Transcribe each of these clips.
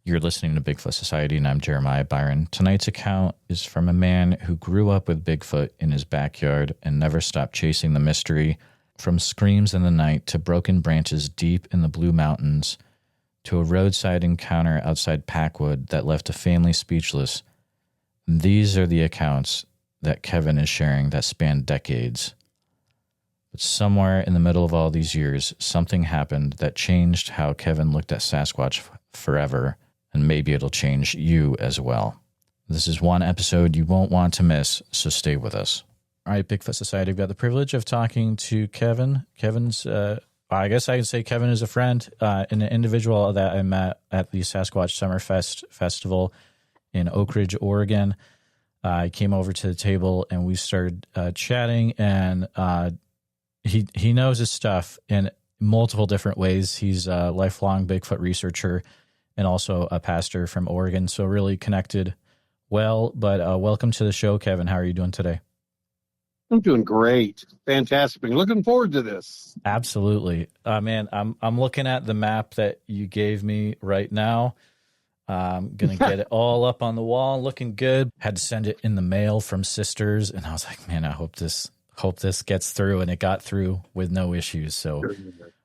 You're listening to Bigfoot Society, and I'm Jeremiah Byron. Tonight's account is from a man who grew up with Bigfoot in his backyard and never stopped chasing the mystery. From screams in the night to broken branches deep in the Blue Mountains to a roadside encounter outside Packwood that left a family speechless. These are the accounts that Kevin is sharing that span decades. But somewhere in the middle of all these years, something happened that changed how Kevin looked at Sasquatch forever, and maybe it'll change you as well. This is one episode you won't want to miss, so stay with us. All right, Bigfoot Society, I've got the privilege of talking to Kevin. Kevin's, I guess I can say Kevin is a friend, an individual that I met at the Sasquatch Summerfest Festival in Oak Ridge, Oregon. I came over to the table and we started chatting, and he knows his stuff in multiple different ways. He's a lifelong Bigfoot researcher and also a pastor from Oregon, so really connected well. But welcome to the show, Kevin. How are you doing today? I'm doing great. Fantastic. Looking forward to this. Absolutely. Man, I'm looking at the map that you gave me right now. I'm going to get it all up on the wall, looking good. Had to send it in the mail from sisters, and I was like, man, I hope this gets through, and it got through with no issues. So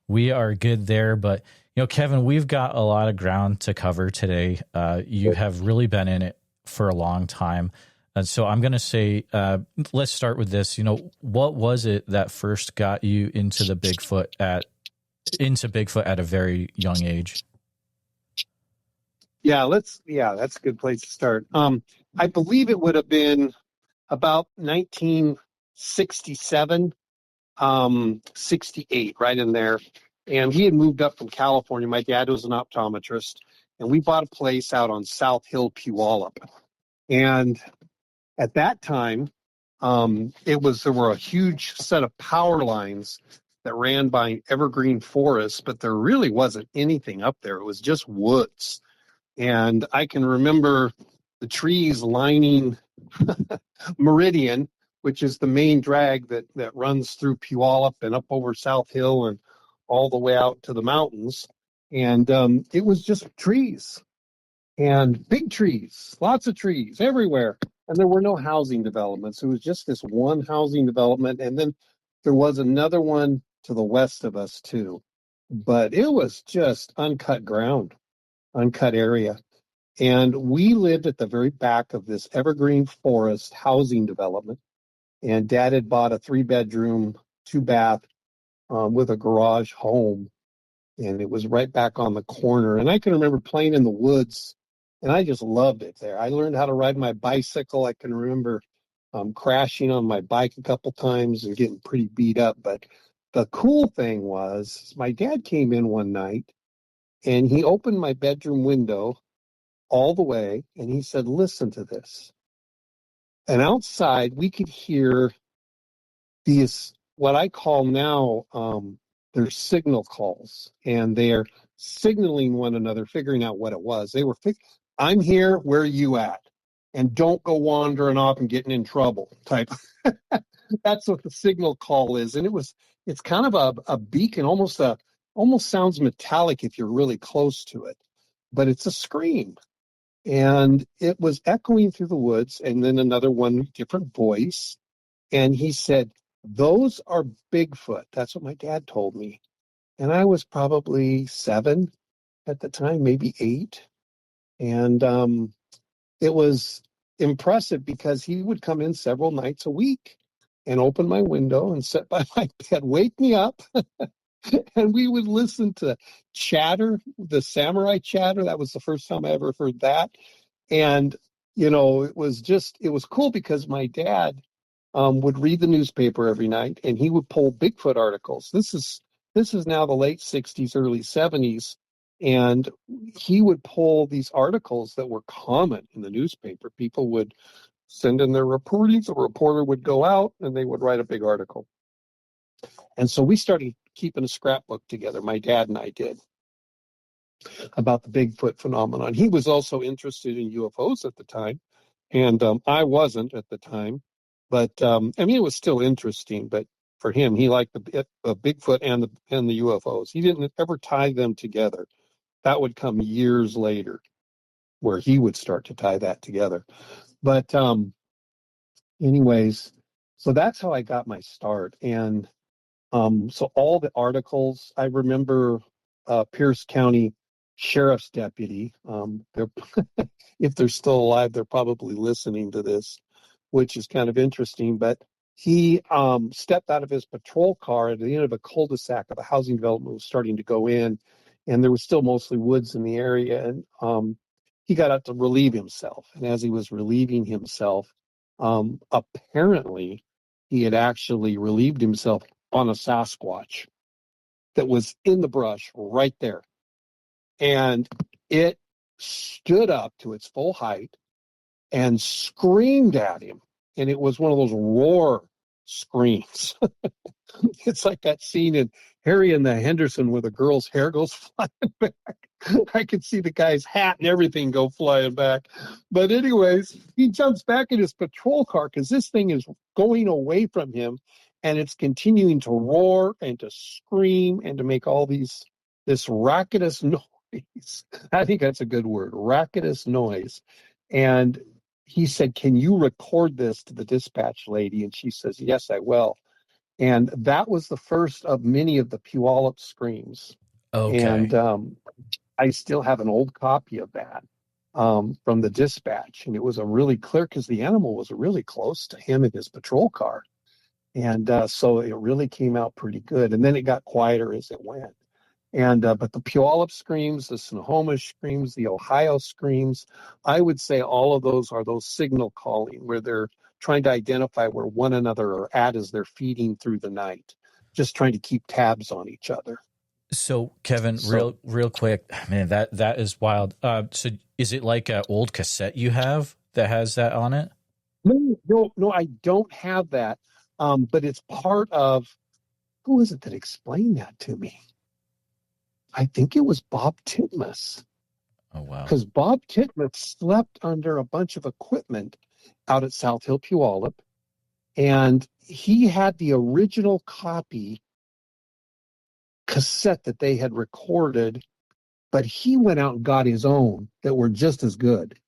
we are good there. But, you know, Kevin, we've got a lot of ground to cover today. You have really been in it for a long time. And so I'm going to say, let's start with this. You know, what was it that first got you into Bigfoot at a very young age? Yeah, that's a good place to start. I believe it would have been about 1967, 68, right in there. And he had moved up from California. My dad was an optometrist, and we bought a place out on South Hill, Puyallup. And at that time, there were a huge set of power lines that ran by evergreen forests, but there really wasn't anything up there. It was just woods. And I can remember the trees lining Meridian, which is the main drag that runs through Puyallup and up over South Hill and all the way out to the mountains. And it was just trees and big trees, lots of trees everywhere. And there were no housing developments. It was just this one housing development. And then there was another one to the west of us, too. But it was just uncut ground, uncut area. And we lived at the very back of this evergreen forest housing development. And Dad had bought a 3-bedroom, 2-bath with a garage home. And it was right back on the corner. And I can remember playing in the woods. And I just loved it there. I learned how to ride my bicycle. I can remember crashing on my bike a couple times and getting pretty beat up. But the cool thing was my dad came in one night and he opened my bedroom window all the way. And he said, listen to this. And outside we could hear these, what I call now, they're signal calls. And they're signaling one another, figuring out what it was. They were I'm here, where are you at? And don't go wandering off and getting in trouble type. That's what the signal call is. And it's kind of a beacon, almost sounds metallic if you're really close to it, but it's a scream. And it was echoing through the woods, and then another one, different voice. And he said, those are Bigfoot. That's what my dad told me. And I was probably 7 at the time, maybe 8. And it was impressive because he would come in several nights a week and open my window and sit by my bed, wake me up, and we would listen to chatter, the samurai chatter. That was the first time I ever heard that. And, you know, it was cool because my dad would read the newspaper every night and he would pull Bigfoot articles. This is now the late 60s, early 70s. And he would pull these articles that were common in the newspaper. People would send in their reportings. A reporter would go out and they would write a big article. And so we started keeping a scrapbook together, my dad and I did, about the Bigfoot phenomenon. He was also interested in UFOs at the time, and I wasn't at the time. But, I mean, it was still interesting, but for him, he liked the Bigfoot and the UFOs. He didn't ever tie them together. That would come years later. where he would start to tie that together. But anyways, so that's how I got my start. And so all the articles, I remember Pierce County Sheriff's Deputy, they're if they're still alive, they're probably listening to this, which is kind of interesting. But he stepped out of his patrol car at the end of a cul-de-sac of a housing development was starting to go in, and there was still mostly woods in the area. And he got out to relieve himself. And as he was relieving himself, apparently he had actually relieved himself on a Sasquatch that was in the brush right there. And it stood up to its full height and screamed at him. And it was one of those roar screams. It's like that scene in Harry and the Henderson where the girl's hair goes flying back. I could see the guy's hat and everything go flying back. But anyways, he jumps back in his patrol car because this thing is going away from him, and it's continuing to roar and to scream and to make all this raucous noise. I think that's a good word, raucous noise. And he said, "Can you record this to the dispatch lady?" And she says, "Yes, I will." And that was the first of many of the Puyallup Screams. Okay. And I still have an old copy of that from the dispatch. And it was a really clear, because the animal was really close to him in his patrol car. And so it really came out pretty good. And then it got quieter as it went. And but the Puyallup Screams, the Snohomish Screams, the Ohio Screams, I would say all of those are those signal calling where they're trying to identify where one another are at as they're feeding through the night, just trying to keep tabs on each other. So Kevin, real quick, man, that is wild. So is it like an old cassette you have that has that on it? No, I don't have that. But it's part of, who is it that explained that to me? I think it was Bob Titmus. Oh, wow. Because Bob Titmus slept under a bunch of equipment out at South Hill Puyallup, and he had the original copy cassette that they had recorded, but he went out and got his own that were just as good.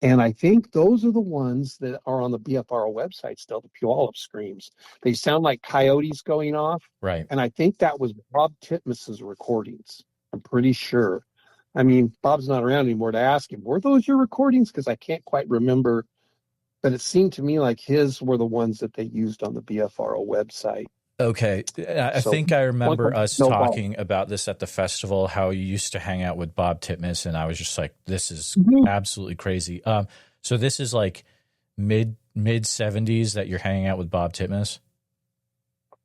And I think those are the ones that are on the BFRO website still, the Puyallup Screams. They sound like coyotes going off. Right. And I think that was Bob Titmus's recordings. I'm pretty sure. I mean, Bob's not around anymore to ask him, were those your recordings? Because I can't quite remember. But it seemed to me like his were the ones that they used on the BFRO website. Okay. I think I remember us talking about this at the festival, how you used to hang out with Bob Titmus, and I was just like, this is absolutely crazy. So this is like mid 70s that you're hanging out with Bob Titmus?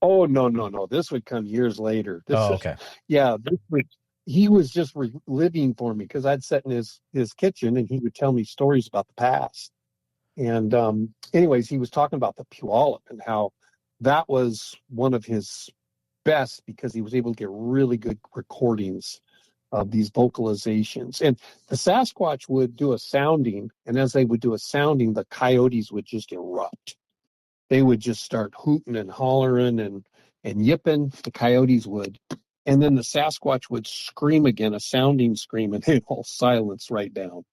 Oh, no. This would come years later. Okay. He was just living for me because I'd sit in his kitchen and he would tell me stories about the past. And anyways, he was talking about the Puyallup and how that was one of his best because he was able to get really good recordings of these vocalizations. And the Sasquatch would do a sounding, and as they would do a sounding, the coyotes would just erupt. They would just start hooting and hollering and yipping, the coyotes would. And then the Sasquatch would scream again, a sounding scream, and they'd all silence right down.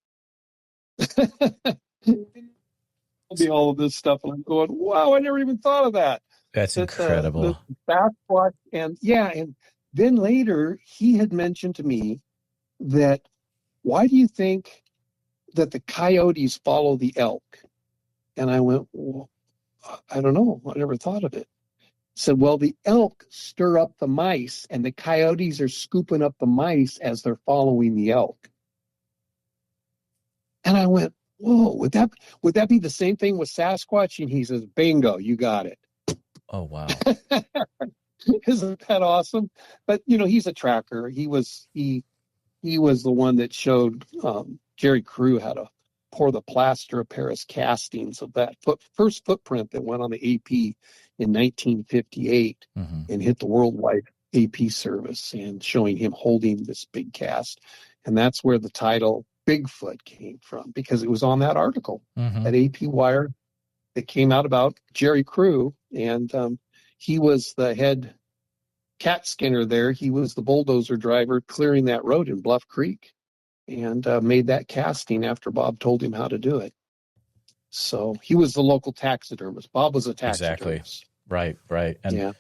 All of this stuff, and I'm going, wow, I never even thought of that. That's incredible. The Sasquatch, and then later he had mentioned to me that, why do you think that the coyotes follow the elk? And I went, well, I don't know. I never thought of it. Said, well, the elk stir up the mice, and the coyotes are scooping up the mice as they're following the elk. And I went, whoa, would that be the same thing with Sasquatch? And he says, bingo, you got it. Oh, wow. Isn't that awesome? But, he's a tracker. He was the one that showed Jerry Crew how to pour the plaster of Paris castings of that first footprint that went on the AP in 1958 and hit the worldwide AP service, and showing him holding this big cast. And that's where the title Bigfoot came from, because it was on that article, that AP Wire that came out about Jerry Crew. And he was the head cat skinner there. He was the bulldozer driver clearing that road in Bluff Creek. and made that casting after Bob told him how to do it. So he was the local taxidermist. Bob was a Exactly. taxidermist. Right. And Yeah.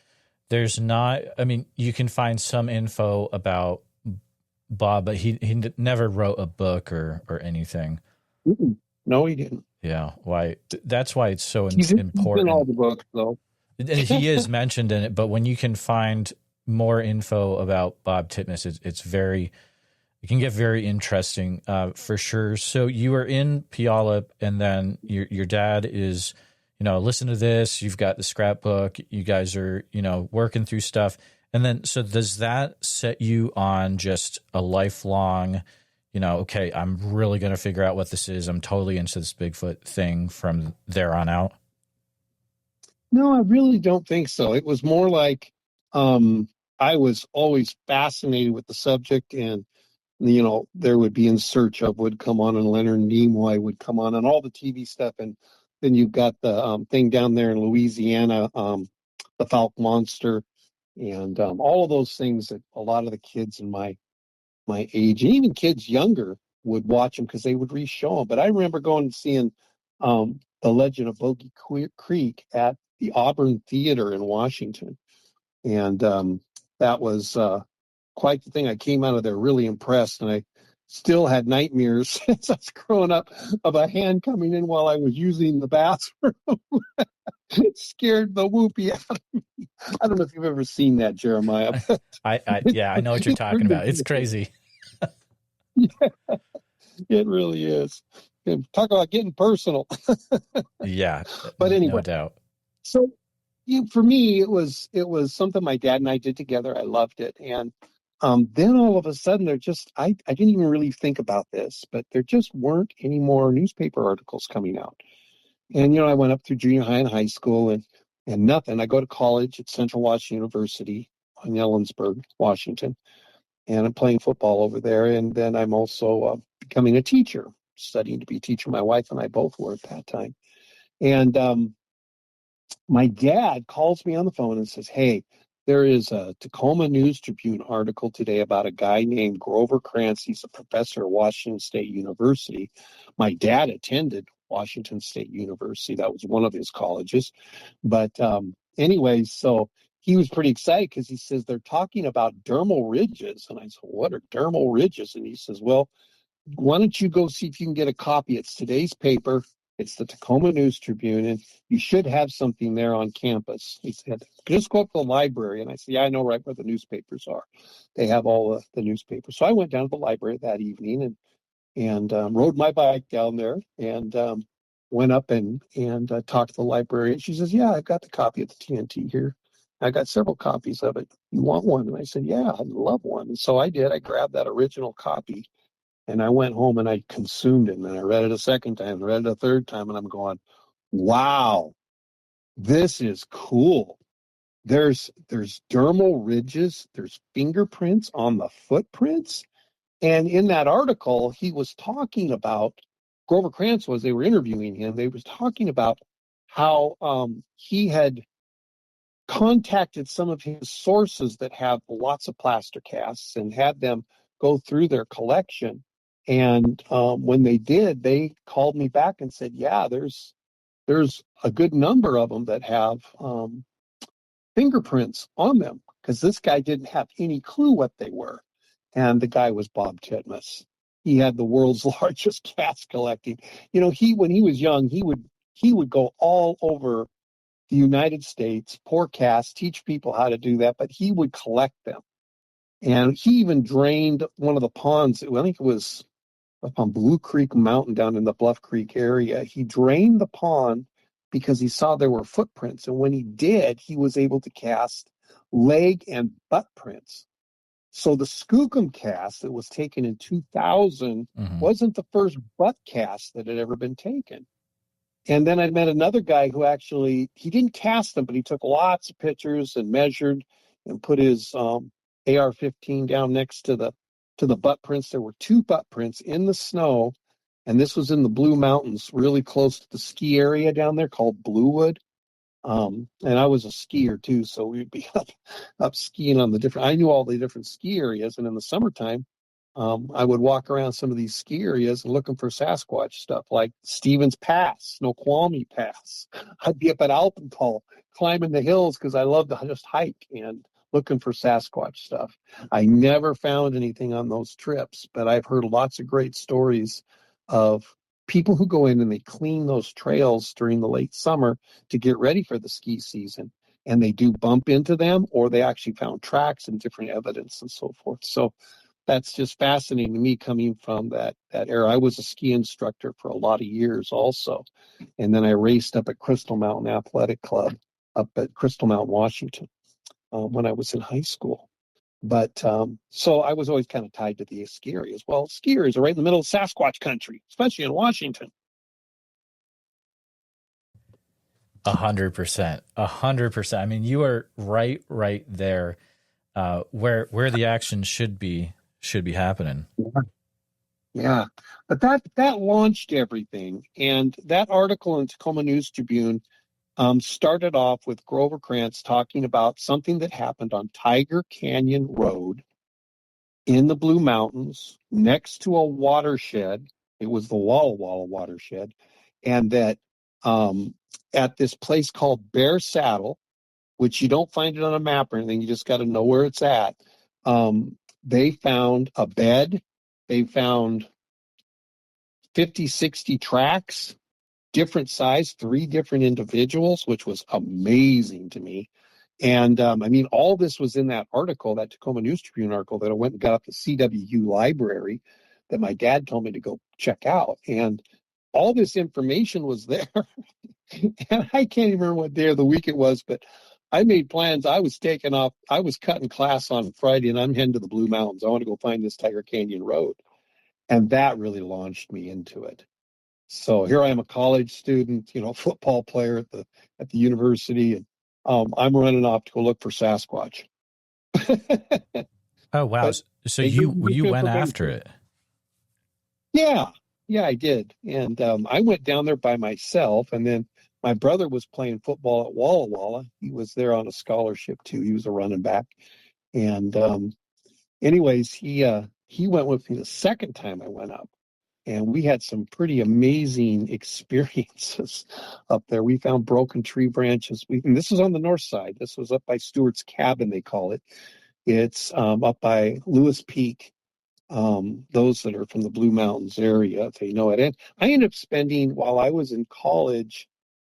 there's not, I mean, you can find some info about Bob, but he never wrote a book or anything. Mm-mm. No, he didn't. Yeah. Why? That's why it's so He's in all important. the books, though. And he is mentioned in it, but when you can find more info about Bob Titmus, it can get very interesting, for sure. So you were in Puyallup, and then your dad is, listen to this. You've got the scrapbook. You guys are, working through stuff. And then, so does that set you on just a lifelong, okay, I'm really going to figure out what this is. I'm totally into this Bigfoot thing from there on out? No, I really don't think so. It was more like I was always fascinated with the subject, and there would be In Search Of would come on, and Leonard Nimoy would come on, and all the TV stuff. And then you've got the thing down there in Louisiana, the Falk Monster, and all of those things that a lot of the kids in my age, and even kids younger, would watch them because they would re-show them. But I remember going and seeing The Legend of Bogey Creek at the Auburn Theater in Washington. And that was quite the thing. I came out of there really impressed, and I still had nightmares as I was growing up of a hand coming in while I was using the bathroom. It scared the whoopee out of me. I don't know if you've ever seen that, Jeremiah. I know what you're talking about. It's crazy. Yeah, it really is. Talk about getting personal. Yeah, But anyway, no doubt. So for me, it was something my dad and I did together. I loved it. And then all of a sudden, I didn't even really think about this, but there just weren't any more newspaper articles coming out. And, I went up through junior high and high school, and nothing. I go to college at Central Washington University in Ellensburg, Washington, and I'm playing football over there. And then I'm also becoming a teacher, studying to be a teacher. My wife and I both were at that time. And my dad calls me on the phone and says, "Hey, there is a Tacoma News Tribune article today about a guy named Grover Krantz. He's a professor at Washington State University." My dad attended Washington State University. That was one of his colleges. But anyways, so he was pretty excited because he says they're talking about dermal ridges. And I said, "What are dermal ridges?" And he says, "Well, why don't you go see if you can get a copy? It's today's paper. It's the Tacoma News Tribune, and you should have something there on campus." He said, "Just go up to the library." And I said, "Yeah, I know right where the newspapers are. They have all the newspapers." So I went down to the library that evening and rode my bike down there and went up and talked to the librarian. She says, "Yeah, I've got the copy of the TNT here. I got several copies of it. You want one?" And I said, "Yeah, I'd love one." And so I did. I grabbed that original copy. And I went home and I consumed it. And I read it a second time, read it a third time, and I'm going, "Wow, this is cool. There's dermal ridges, there's fingerprints on the footprints." And in that article, he was talking about, Grover Krantz was, they were interviewing him, they was talking about how he had contacted some of his sources that have lots of plaster casts and had them go through their collection. And when they did, they called me back and said, "Yeah, there's a good number of them that have fingerprints on them," because this guy didn't have any clue what they were. And the guy was Bob Titmus. He had the world's largest cast collecting. When he was young, he would go all over the United States, pour casts, teach people how to do that, but he would collect them. And he even drained one of the ponds. I think it was up on Blue Creek Mountain down in the Bluff Creek area. He drained the pond because he saw there were footprints. And when he did, he was able to cast leg and butt prints. So the Skookum cast that was taken in 2000 wasn't the first butt cast that had ever been taken. And then I met another guy who actually, he didn't cast them, but he took lots of pictures and measured and put his AR-15 down next to the butt prints. There were 2 butt prints in the snow, and this was in the Blue Mountains, really close to the ski area down there called Bluewood. And I was a skier too, so we'd be up skiing on I knew all the different ski areas, and in the summertime, I would walk around some of these ski areas and looking for Sasquatch stuff like Stevens Pass, Snoqualmie Pass. I'd be up at Alpental climbing the hills because I love to just hike and looking for Sasquatch stuff. I never found anything on those trips, but I've heard lots of great stories of people who go in and they clean those trails during the late summer to get ready for the ski season. And they do bump into them, or they actually found tracks and different evidence and so forth. So that's just fascinating to me coming from that era. I was a ski instructor for a lot of years also. And then I raced up at Crystal Mountain Athletic Club up at Crystal Mountain, Washington, when I was in high school. But so I was always kind of tied to the ski areas. Well, ski areas are right in the middle of Sasquatch country, especially in Washington. 100%. 100%. I mean, you are right there, where the action should be happening. Yeah. But that launched everything. And that article in Tacoma News Tribune started off with Grover Krantz talking about something that happened on Tiger Canyon Road in the Blue Mountains next to a watershed. It was the Walla Walla watershed. And that at this place called Bear Saddle, which you don't find it on a map or anything, you just got to know where it's at. They found a bed. They found 50, 60 tracks, different size, 3 different individuals, which was amazing to me. And I mean, all this was in that article, that Tacoma News Tribune article that I went and got at the CWU library that my dad told me to go check out. And all this information was there. And I can't even remember what day of the week it was, but I made plans. I was taking off. I was cutting class on Friday, and I'm heading to the Blue Mountains. I want to go find this Tiger Canyon Road. And that really launched me into it. So here I am, a college student, football player at the university, and I'm running off to go look for Sasquatch. Oh, wow. So you went after it. Yeah, I did. And I went down there by myself, and then my brother was playing football at Walla Walla. He was there on a scholarship too. He was a running back. And anyways, he went with me the second time I went up. And we had some pretty amazing experiences up there. We found broken tree branches. And this was on the north side. This was up by Stewart's Cabin, they call it. It's up by Lewis Peak. Those that are from the Blue Mountains area, they know it. And I ended up spending, while I was in college,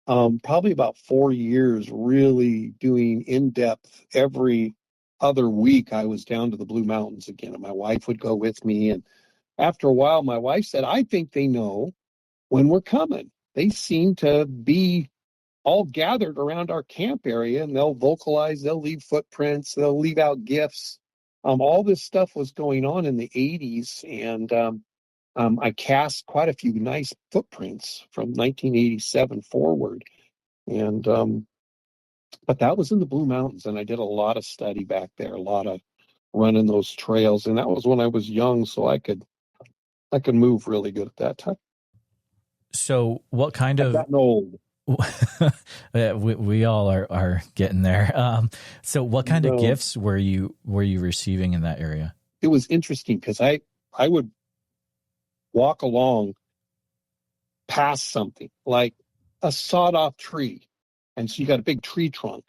probably about 4 years really doing in-depth. Every other week I was down to the Blue Mountains again, and my wife would go with me. And after a while, my wife said, I think they know when we're coming. They seem to be all gathered around our camp area, and they'll vocalize, they'll leave footprints, they'll leave out gifts. All this stuff was going on in the 80s, and I cast quite a few nice footprints from 1987 forward. And but that was in the Blue Mountains, and I did a lot of study back there, a lot of running those trails. And that was when I was young, so I could move really good at that time. So what kind of... I've gotten old. we all are getting there. So what kind of gifts were you receiving in that area? It was interesting because I would walk along past something like a sawed-off tree, and so you got a big tree trunk,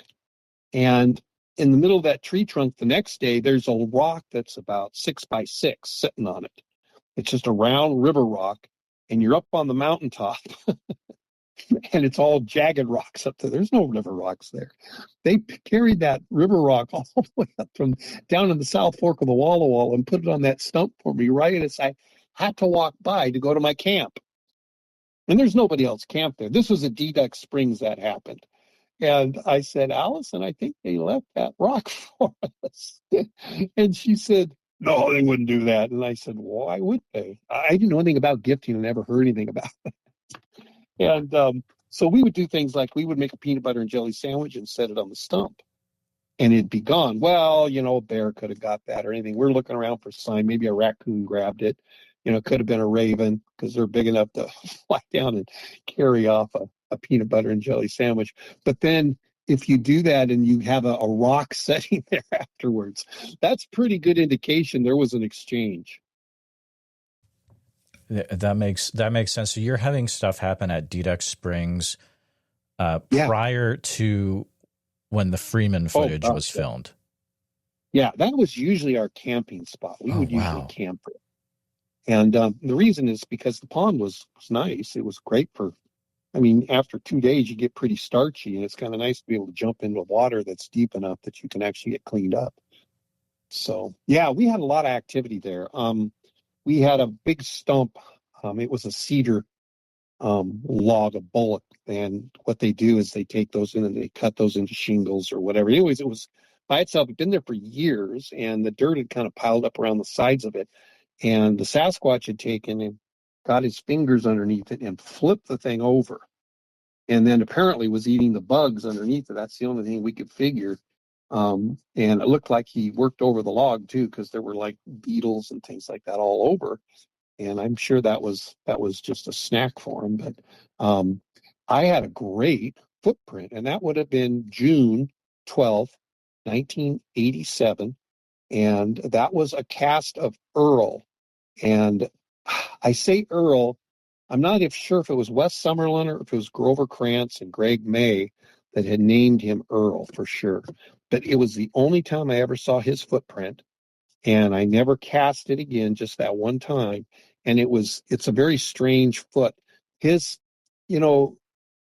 and in the middle of that tree trunk the next day there's a rock that's about 6 by 6 sitting on it. It's just a round river rock, and you're up on the mountaintop. And it's all jagged rocks up there. There's no river rocks there. They carried that river rock all the way up from down in the South Fork of the Walla Walla and put it on that stump for me right as I had to walk by to go to my camp. And there's nobody else camped there. This was at Deduct Springs that happened. And I said, Allison, I think they left that rock for us. And she said, no, they wouldn't do that. And I said, why would they? I didn't know anything about gifting and never heard anything about it. And so we would do things like we would make a peanut butter and jelly sandwich and set it on the stump, and it'd be gone. Well, a bear could have got that or anything. We're looking around for a sign. Maybe a raccoon grabbed it. It could have been a raven because they're big enough to fly down and carry off a peanut butter and jelly sandwich. But then if you do that and you have a rock setting there afterwards, that's pretty good indication there was an exchange. That makes sense. So you're having stuff happen at Deduct Springs prior to when the Freeman footage was filmed. Yeah, that was usually our camping spot. We would usually camp there. And the reason is because the pond was nice. It was great for, I mean, after 2 days, you get pretty starchy, and it's kind of nice to be able to jump into water that's deep enough that you can actually get cleaned up. So, yeah, we had a lot of activity there. We had a big stump. It was a cedar log, a bullock. And what they do is they take those in and they cut those into shingles or whatever. Anyways, it was by itself. It'd been there for years, and the dirt had kind of piled up around the sides of it. And the Sasquatch had taken and got his fingers underneath it and flipped the thing over. And then apparently was eating the bugs underneath it. That's the only thing we could figure. And it looked like he worked over the log too, because there were like beetles and things like that all over. And I'm sure that was just a snack for him. But I had a great footprint, and that would have been June 12th, 1987. And that was a cast of Earl. And I say Earl, I'm not even sure if it was Wes Summerlin or if it was Grover Krantz and Greg May that had named him Earl for sure. But it was the only time I ever saw his footprint, and I never cast it again, just that one time. And it's a very strange foot. His, a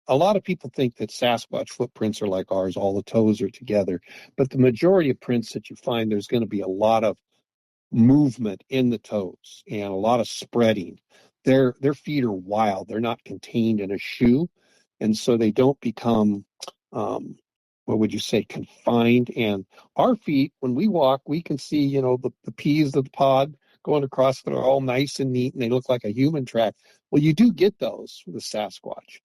lot of people think that Sasquatch footprints are like ours, all the toes are together. But the majority of prints that you find, there's going to be a lot of movement in the toes and a lot of spreading. Their feet are wild. They're not contained in a shoe, and so they don't become what would you say, confined. And our feet, when we walk, we can see, the peas of the pod going across that are all nice and neat, and they look like a human track. Well, you do get those with Sasquatch.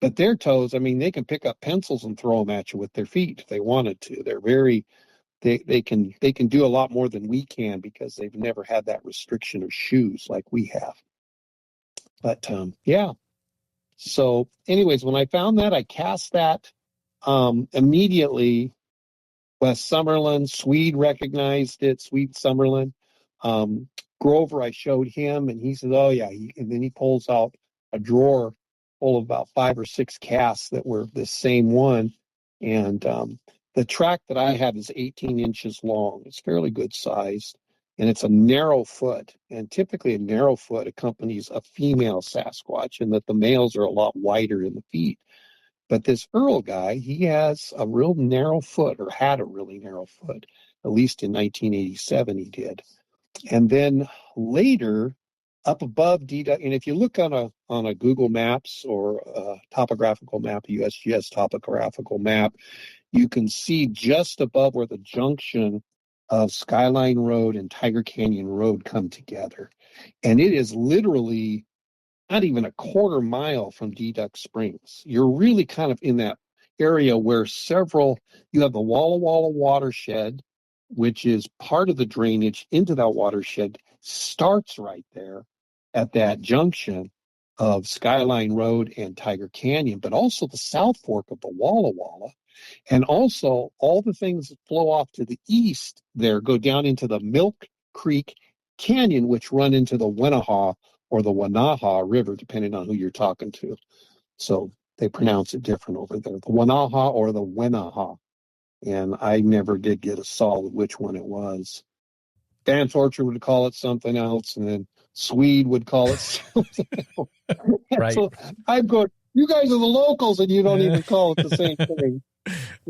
But their toes, I mean, they can pick up pencils and throw them at you with their feet if they wanted to. They're very they can do a lot more than we can because they've never had that restriction of shoes like we have. But yeah. So anyways, when I found that, I cast that immediately. Wes Summerlin, Swede recognized it, Swede Summerlin. Grover, I showed him, and he said, oh, yeah. And then he pulls out a drawer full of about 5 or 6 casts that were the same one. And the track that I have is 18 inches long. It's fairly good sized, and it's a narrow foot. And typically a narrow foot accompanies a female Sasquatch, and that the males are a lot wider in the feet. But this Earl guy, he has a real narrow foot, or had a really narrow foot. At least in 1987 he did. And then later, up above Deduct, and if you look on a Google Maps or a topographical map, a USGS topographical map, you can see just above where the junction of Skyline Road and Tiger Canyon Road come together. And it is literally not even a quarter mile from Deduct Springs. You're really kind of in that area where you have the Walla Walla watershed, which is part of the drainage into that watershed, starts right there at that junction of Skyline Road and Tiger Canyon, but also the South Fork of the Walla Walla. And also all the things that flow off to the east there go down into the Milk Creek Canyon, which run into the Wenaha or the Wanaha River, depending on who you're talking to. So they pronounce it different over there, the Wanaha or the Wenaha. And I never did get a solid which one it was. Vance Orchard would call it something else, and then Swede would call it something else. Right. So I'm going, you guys are the locals, and you don't even call it the same thing.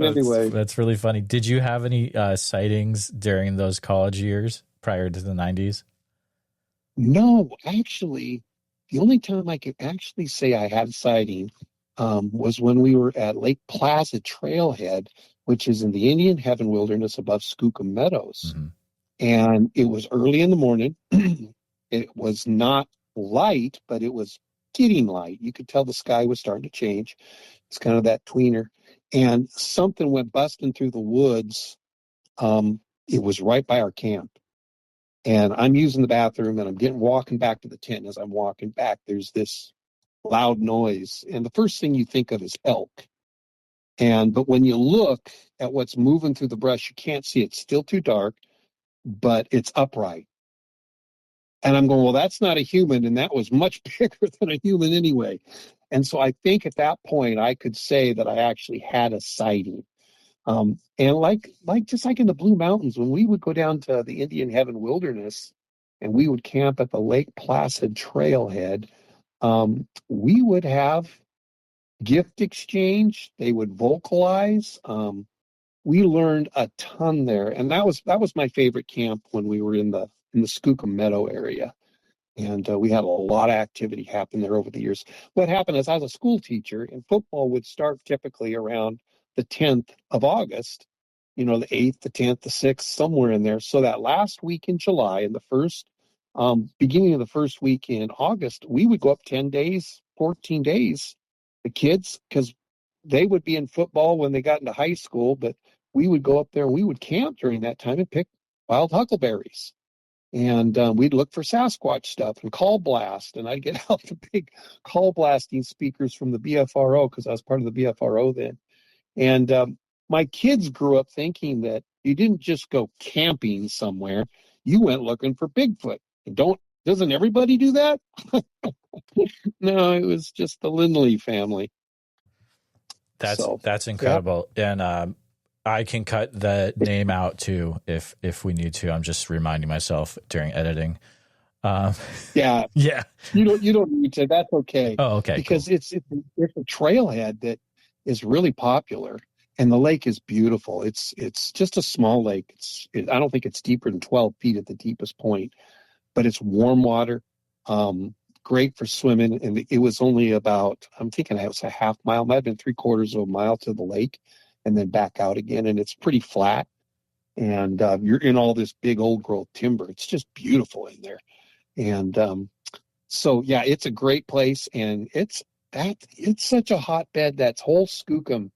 Anyway. That's really funny. Did you have any sightings during those college years prior to the 90s? No, actually, the only time I could actually say I had a sighting was when we were at Lake Plaza Trailhead, which is in the Indian Heaven Wilderness above Skookum Meadows. Mm-hmm. And it was early in the morning. It was not light, but it was getting light. You could tell the sky was starting to change. It's kind of that tweener. And something went busting through the woods. It was right by our camp. And I'm using the bathroom, and I'm walking back to the tent. As I'm walking back, there's this loud noise. And the first thing you think of is elk. But when you look at what's moving through the brush, you can't see it. It's still too dark, but it's upright. And I'm going, well, that's not a human. And that was much bigger than a human anyway. And so I think at that point, I could say that I actually had a sighting. And just like in the Blue Mountains, when we would go down to the Indian Heaven Wilderness and we would camp at the Lake Placid trailhead, we would have gift exchange. They would vocalize. We learned a ton there, and that was my favorite camp when we were in the Skookum Meadow area. And we had a lot of activity happen there over the years. What happened is I was a school teacher, and football would start typically around the 10th of August, the 8th, the 10th, the 6th, somewhere in there. So that last week in July and the first beginning of the first week in August, we would go up 10 days, 14 days, the kids, because they would be in football when they got into high school, but we would go up there and we would camp during that time and pick wild huckleberries. And we'd look for Sasquatch stuff and call blast. And I'd get out the big call blasting speakers from the BFRO because I was part of the BFRO then. And my kids grew up thinking that you didn't just go camping somewhere. You went looking for Bigfoot. Doesn't everybody do that? No, it was just the Lindley family. That's incredible. Yeah. And I can cut the name out too if we need to. I'm just reminding myself during editing. Yeah. You don't need to. That's okay. Oh, okay. Because cool. It's a trailhead that is really popular, and the lake is beautiful. It's just a small lake. I don't think it's deeper than 12 feet at the deepest point, but it's warm water. Great for swimming, and it was only about, I'm thinking it was a half mile, might have been 3/4 of a mile to the lake, and then back out again, and it's pretty flat, and you're in all this big old growth timber. It's just beautiful in there, and so yeah, it's a great place, and it's such a hotbed. That's whole Skookum,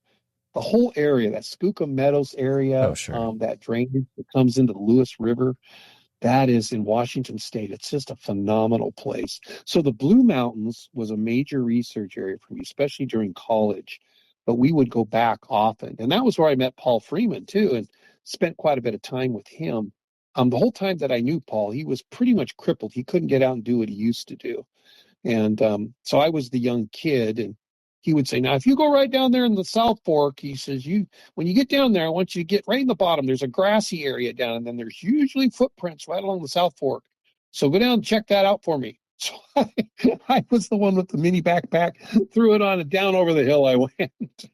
the whole area, that Skookum Meadows area, that drainage that comes into the Lewis River. That is in Washington State. It's just a phenomenal place. So the Blue Mountains was a major research area for me, especially during college. But we would go back often. And that was where I met Paul Freeman, too, and spent quite a bit of time with him. The whole time that I knew Paul, he was pretty much crippled. He couldn't get out and do what he used to do. And so I was the young kid, and he would say, now, if you go right down there in the South Fork, he says, when you get down there, I want you to get right in the bottom. There's a grassy area down, and then there's usually footprints right along the South Fork. So go down and check that out for me. So I was the one with the mini backpack, threw it on, and down over the hill I went.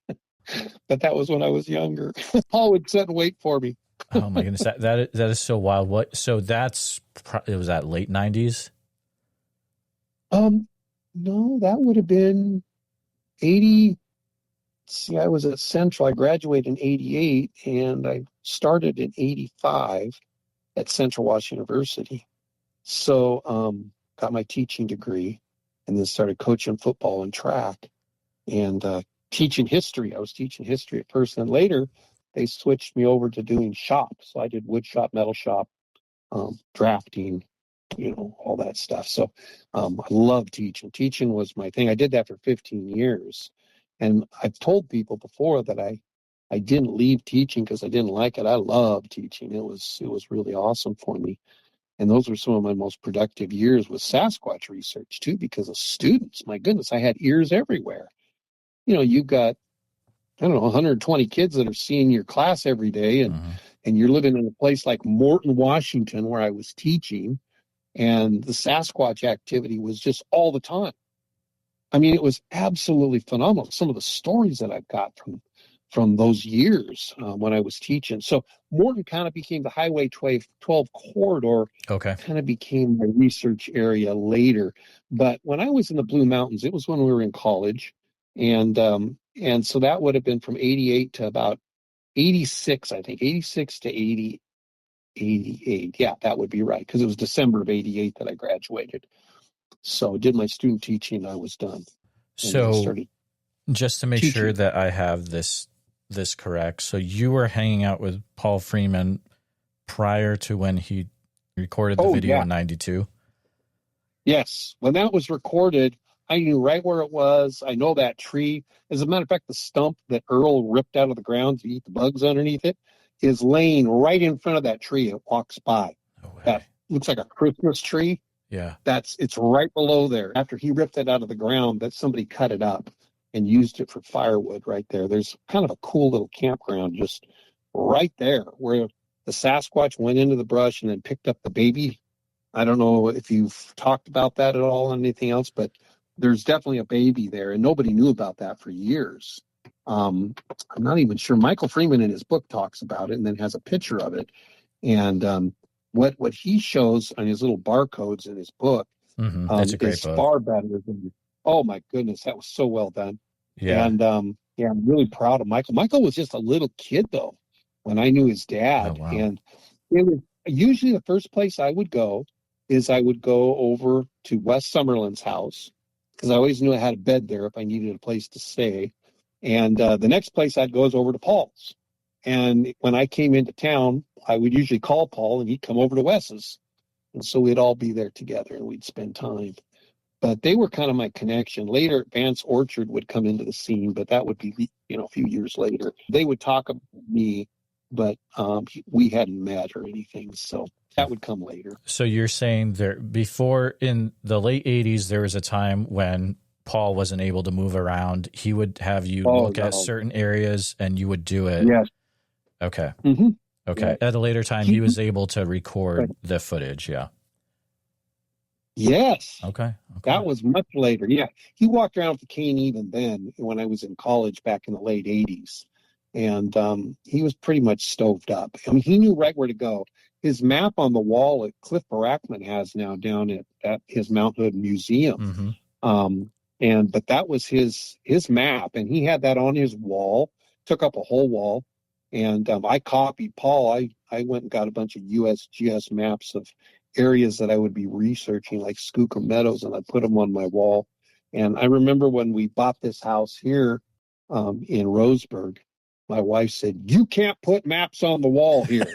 But that was when I was younger. Paul would sit and wait for me. Oh, my goodness. That is so wild. So it was that late 90s? No, that would have been 80. See, I was at Central. I graduated in 88, and I started in 85 at Central Washington University. So got my teaching degree, and then started coaching football and track, and teaching history. I was teaching history at first, and later they switched me over to doing shop. So I did wood shop, metal shop, drafting, all that stuff. So I love teaching. Teaching was my thing. I did that for 15 years. And I've told people before that I didn't leave teaching because I didn't like it. I love teaching. It was really awesome for me. And those were some of my most productive years with Sasquatch research too, because of students. My goodness, I had ears everywhere. You've got, 120 kids that are seeing your class every day, and you're living in a place like Morton, Washington, where I was teaching. And the Sasquatch activity was just all the time. I mean, it was absolutely phenomenal. Some of the stories that I've got from those years when I was teaching. So Morton kind of became the Highway 12 corridor. Okay. Kind of became my research area later. But when I was in the Blue Mountains, it was when we were in college. And so that would have been from 88 to about 86, I think, 86 to 88. Yeah, that would be right, because it was December of 88 that I graduated. So I did my student teaching. I was done. So just to make sure that I have this correct. So you were hanging out with Paul Freeman prior to when he recorded the video in 92? Yes. When that was recorded, I knew right where it was. I know that tree. As a matter of fact, the stump that Earl ripped out of the ground to eat the bugs underneath it is laying right in front of that tree. It walks by. No way. That looks like a Christmas tree. Yeah. It's right below there. After he ripped it out of the ground, that somebody cut it up and used it for firewood right there. There's kind of a cool little campground just right there where the Sasquatch went into the brush and then picked up the baby. I don't know if you've talked about that at all or anything else, but there's definitely a baby there, and nobody knew about that for years. I'm not even sure. Michael Freeman in his book talks about it and then has a picture of it. And what he shows on his little barcodes in his book That's a great is book. far better than. Oh my goodness, that was so well done. Yeah. And yeah, I'm really proud of Michael. Michael was just a little kid though when I knew his dad, Oh, wow. and it was usually the first place I would go is I would go over to Wes Summerlin's house because I always knew I had a bed there if I needed a place to stay. And the next place I'd go is over to Paul's. And when I came into town, I would usually call Paul and he'd come over to Wes's. And so we'd all be there together and we'd spend time. But they were kind of my connection. Later, Vance Orchard would come into the scene, but that would be, a few years later. They would talk about me, but we hadn't met or anything. So that would come later. So you're saying before in the late 80s, there was a time when Paul wasn't able to move around. He would have you look at certain areas and you would do it. Yes. Okay. Mm-hmm. Okay. Yeah. At a later time, he was able to record the footage. Yeah. Yes. Okay. That was much later. Yeah. He walked around with the cane even then when I was in college back in the late 80s. And he was pretty much stoved up. I mean, he knew right where to go. His map on the wall that Cliff Barackman has now down at his Mount Hood Museum. Mm-hmm. But that was his map, and he had that on his wall, took up a whole wall. And I copied Paul. I went and got a bunch of USGS maps of areas that I would be researching, like Skookum Meadows, and I put them on my wall. And I remember when we bought this house here in Roseburg, my wife said, "You can't put maps on the wall here."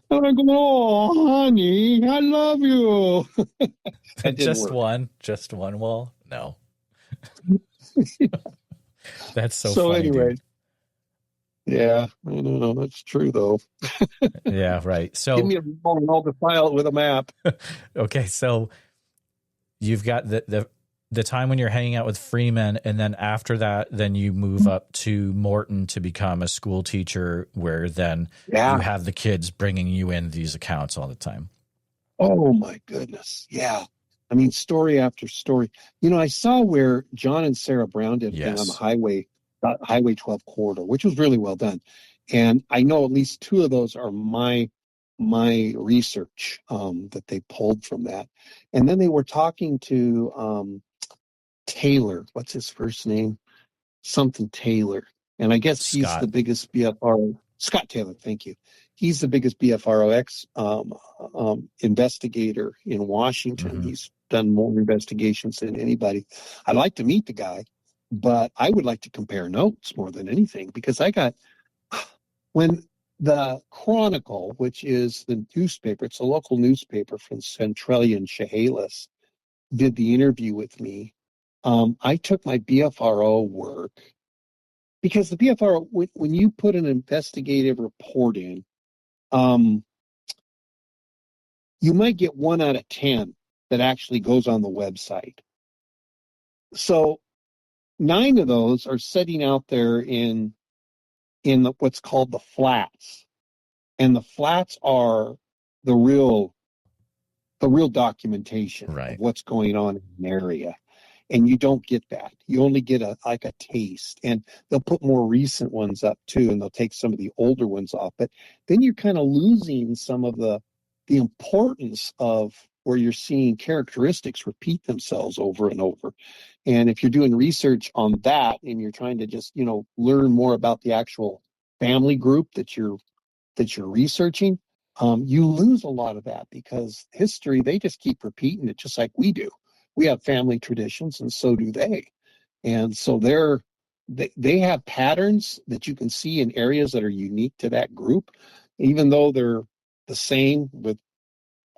And I go, "Oh, honey, I love you." Just one wall? No. That's so funny, anyway. dude. Yeah, I know. That's true, though. Yeah, right. So give me a wall and I'll defile it with a map. Okay, so you've got the time when you're hanging out with Freeman, and then after that, then you move up to Morton to become a school teacher, where then you have the kids bringing you in these accounts all the time. Oh, my goodness. Yeah. I mean, story after story. I saw where John and Sarah Brown did it on the Highway 12 corridor, which was really well done. And I know at least two of those are my research that they pulled from that. And then they were talking to Taylor. What's his first name? Something Taylor. And I guess he's the biggest BFRO. Scott Taylor, thank you. He's the biggest BFRO investigator in Washington. Mm-hmm. He's done more investigations than anybody. I'd like to meet the guy, but I would like to compare notes more than anything, because when the Chronicle, which is the newspaper, it's a local newspaper from Centralia and Chehalis, did the interview with me, I took my BFRO work, because the BFRO, when you put an investigative report in, you might get 1 out of 10 that actually goes on the website. So 9 of those are sitting out there in what's called the flats. And the flats are the real documentation of what's going on in an area. And you don't get that. You only get a taste. And they'll put more recent ones up too, and they'll take some of the older ones off. But then you're kind of losing some of the importance of where you're seeing characteristics repeat themselves over and over. And if you're doing research on that and you're trying to just, learn more about the actual family group that you're researching, you lose a lot of that, because history, they just keep repeating it just like we do. We have family traditions, and so do they. And so they have patterns that you can see in areas that are unique to that group, even though they're the same with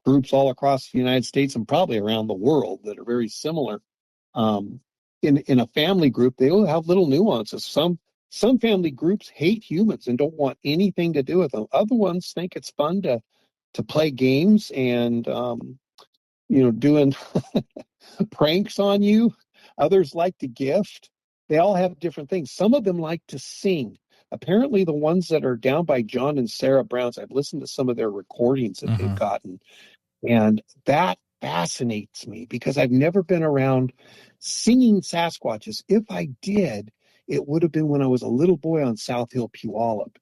groups all across the United States and probably around the world that are very similar. In a family group, they will have little nuances. Some family groups hate humans and don't want anything to do with them. Other ones think it's fun to to play games and, doing pranks on you. Others like to gift. They all have different things. Some of them like to sing. Apparently, the ones that are down by John and Sarah Brown's, I've listened to some of their recordings that they've gotten, and that fascinates me because I've never been around singing Sasquatches. If I did, it would have been when I was a little boy on South Hill, Puyallup,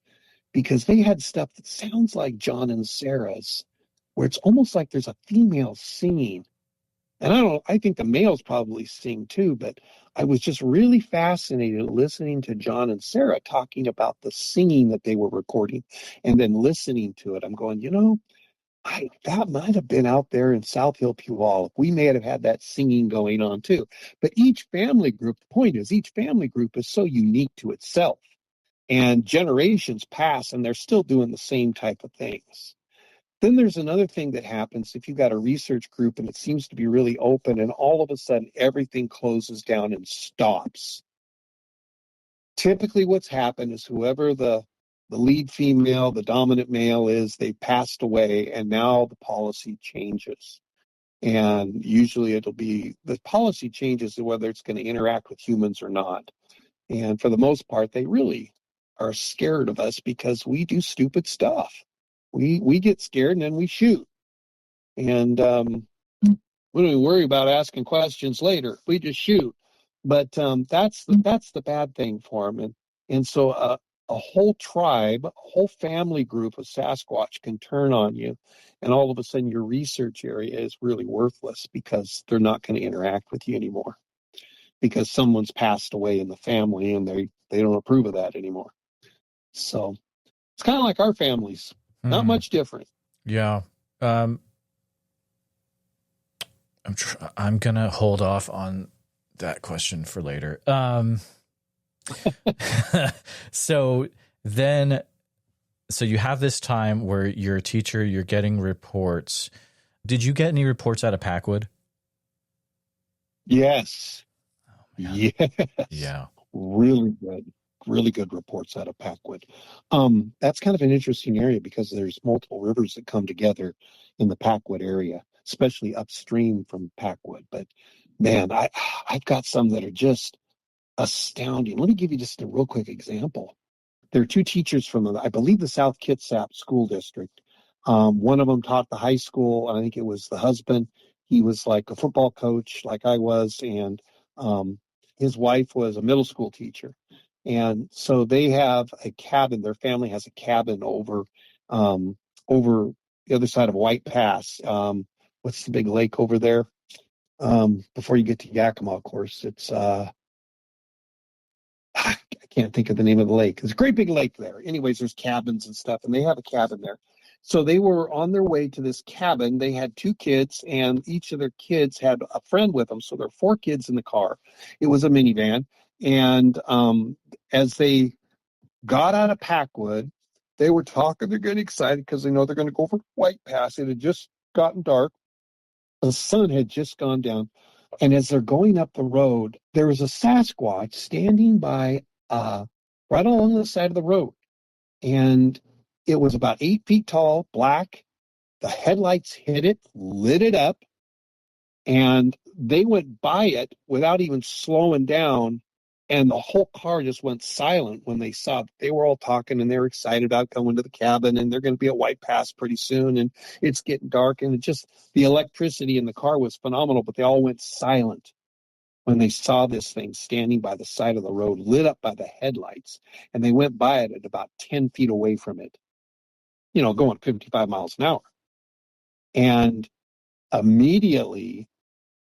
because they had stuff that sounds like John and Sarah's, where it's almost like there's a female singing. And I think the males probably sing too, but I was just really fascinated listening to John and Sarah talking about the singing that they were recording and then listening to it. I'm going, that might have been out there in South Hill, Puyallup. We may have had that singing going on too. But each family group, the point is, each family group is so unique to itself. And generations pass and they're still doing the same type of things. Then there's another thing that happens if you've got a research group and it seems to be really open and all of a sudden everything closes down and stops. Typically what's happened is whoever the lead female, the dominant male is, they passed away and now the policy changes. And usually the policy changes to whether it's going to interact with humans or not. And for the most part, they really are scared of us because we do stupid stuff. We get scared and then we shoot. And we don't even worry about asking questions later. We just shoot. But that's the bad thing for them. And so a whole tribe, a whole family group of Sasquatch can turn on you. And all of a sudden your research area is really worthless because they're not going to interact with you anymore. Because someone's passed away in the family and they don't approve of that anymore. So it's kind of like our families. Not much different. Yeah. I'm going to hold off on that question for later. So you have this time where you're a teacher, you're getting reports. Did you get any reports out of Packwood? Yes. Oh, man. Yes. Yeah. Really good reports out of Packwood. That's kind of an interesting area because there's multiple rivers that come together in the Packwood area, especially upstream from Packwood. But man, I've got some that are just astounding. Let me give you just a real quick example. There are two teachers from, I believe, the South Kitsap School District. One of them taught the high school. I think it was the husband. He was like a football coach, like I was, and his wife was a middle school teacher. And so they have a cabin. Their family has a cabin over the other side of White Pass. What's the big lake over there? Before you get to Yakima, of course, it's I can't think of the name of the lake. There's a great big lake there. Anyways, there's cabins and stuff, and they have a cabin there. So they were on their way to this cabin. They had two kids, and each of their kids had a friend with them. So there were four kids in the car. It was a minivan. And as they got out of Packwood, they were talking. They're getting excited because they know they're going to go over White Pass. It had just gotten dark. The sun had just gone down. And as they're going up the road, there was a Sasquatch standing by right along the side of the road. And it was about 8 feet tall, black. The headlights hit it, lit it up. And they went by it without even slowing down. And the whole car just went silent when they saw it. They were all talking and they were excited about going to the cabin and they're going to be at White Pass pretty soon. And it's getting dark and the electricity in the car was phenomenal, but they all went silent when they saw this thing standing by the side of the road, lit up by the headlights. And they went by it at about 10 feet away from it, going 55 miles an hour. And immediately